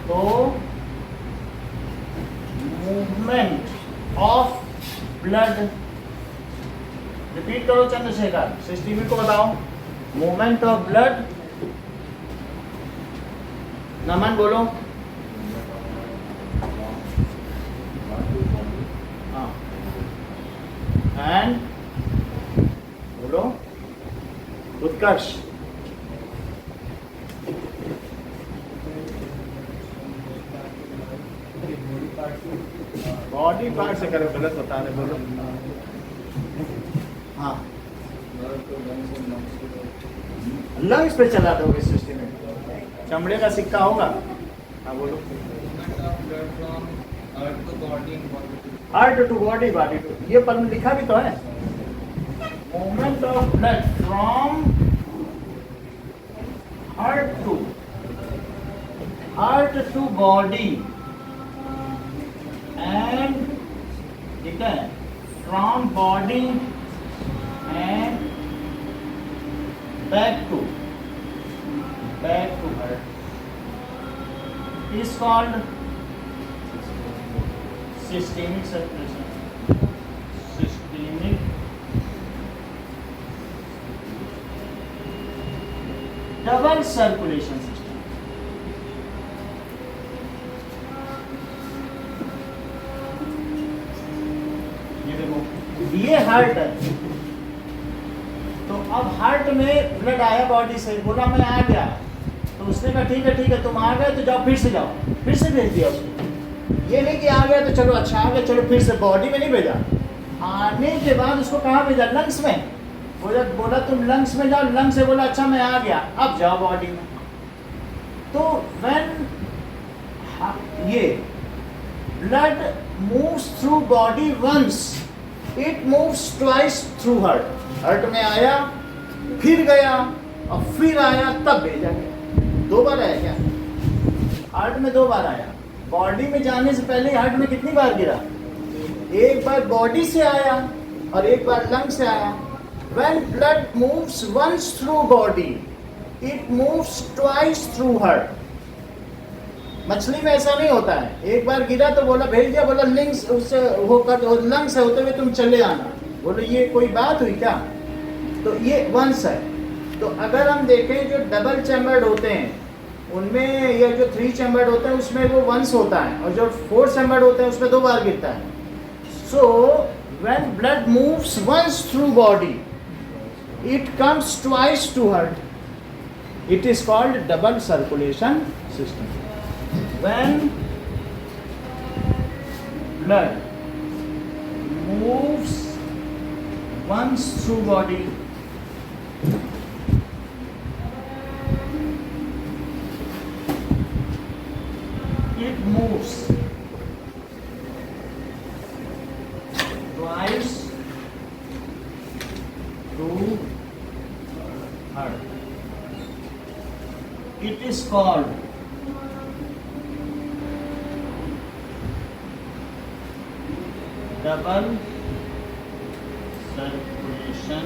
तो movement of blood, रिपीट करो चंद्रशेखर, सिस्टमिक को बताओ। movement of blood, नमन बोलो। हाँ, एंड बोलो उत्कर्ष। बॉडी पार्ट से करो, गलत बता रहे, बोलो। हाँ, लंग्स पे चला दोगे सिस्टम में, चमड़े का सिक्का होगा। हाँ बोलो। Heart to body, body to, ये पर लिखा भी तो है। Movement of blood from heart to body and, ठीक है, from body and back to heart is called systemic circulation. Systemic double circulation system. ये देखो, ये हार्ट है, तो अब हार्ट में ब्लड आया बॉडी से, बोला मैं आ गया, तो उसने कहा ठीक है तुम आ गए तो जाओ, फिर से जाओ, फिर से भेज दिया उसको। ये नहीं कि आ गया तो चलो अच्छा आ गया, चलो फिर से, बॉडी में नहीं भेजा। आने के बाद उसको कहाँ भेजा? लंग्स में। बोला तुम लंग्स में जाओ, लंग्स से बोला अच्छा मैं आ गया, अब जाओ बॉडी में। तो व्हेन ये blood moves through body once, it moves twice through heart. Heart में आया, फिर गया, और फिर आया, तब भेजा गया। 2 बार आया क्या? हार्ट में 2 बार आया। बॉडी में जाने से पहले हार्ट में कितनी बार गिरा? 1 बार बॉडी से आया और 1 बार लंग से आया। When blood moves once through body, it moves twice through heart. मछली में ऐसा नहीं होता है, 1 बार गिरा तो बोला भेज दिया, बोला लिंग्स उससे होकर लंग से होते हुए तुम चले आना। बोलो ये कोई बात हुई क्या? तो ये वंस है। तो अगर हम देखें जो डबल चैम्बर्ड होते हैं उनमें, या जो 3 चैम्बर्ड होते हैं उसमें वो वंस होता है, और जो 4 चैम्बर्ड होते हैं उसमें 2 बार गिरता है। So when blood moves once through body, it comes twice to heart, it is called double circulation system. When blood moves once through body, it moves twice through heart. It is called double circulation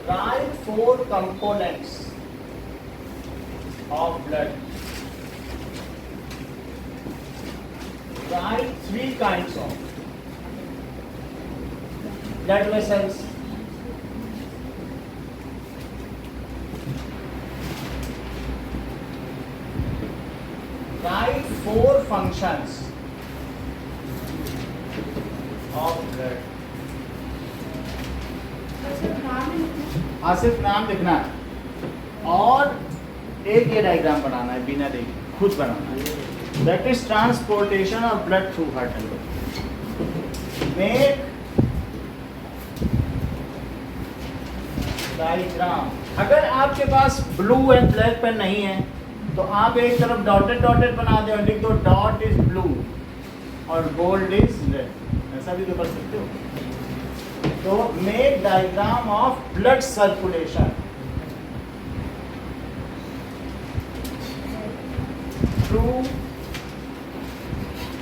right components of blood. Write 3 kinds of blood vessels. Write 4 functions of blood. हाँ सिर्फ नाम लिखना है और एक ये diagram बनाना है बिना देखे खुद बनाना है. That is transportation of blood through heart and body. Make diagram. अगर आपके पास ब्लू एंड ब्लैक पेन नहीं है तो आप एक तरफ डॉटेड डॉटेड बना दो और लिख दो डॉट इज ब्लू और गोल्ड इज रेड. ऐसा भी तो कर सकते हो. तो make diagram of blood circulation through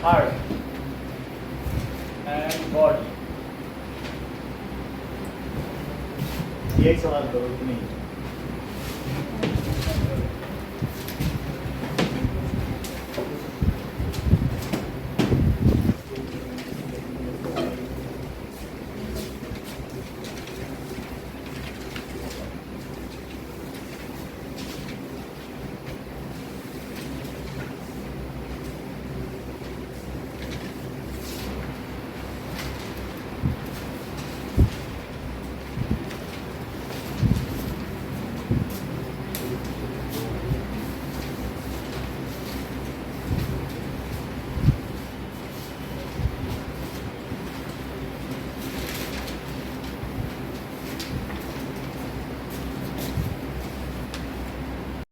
heart and body. यही सवाल करो कि नहीं.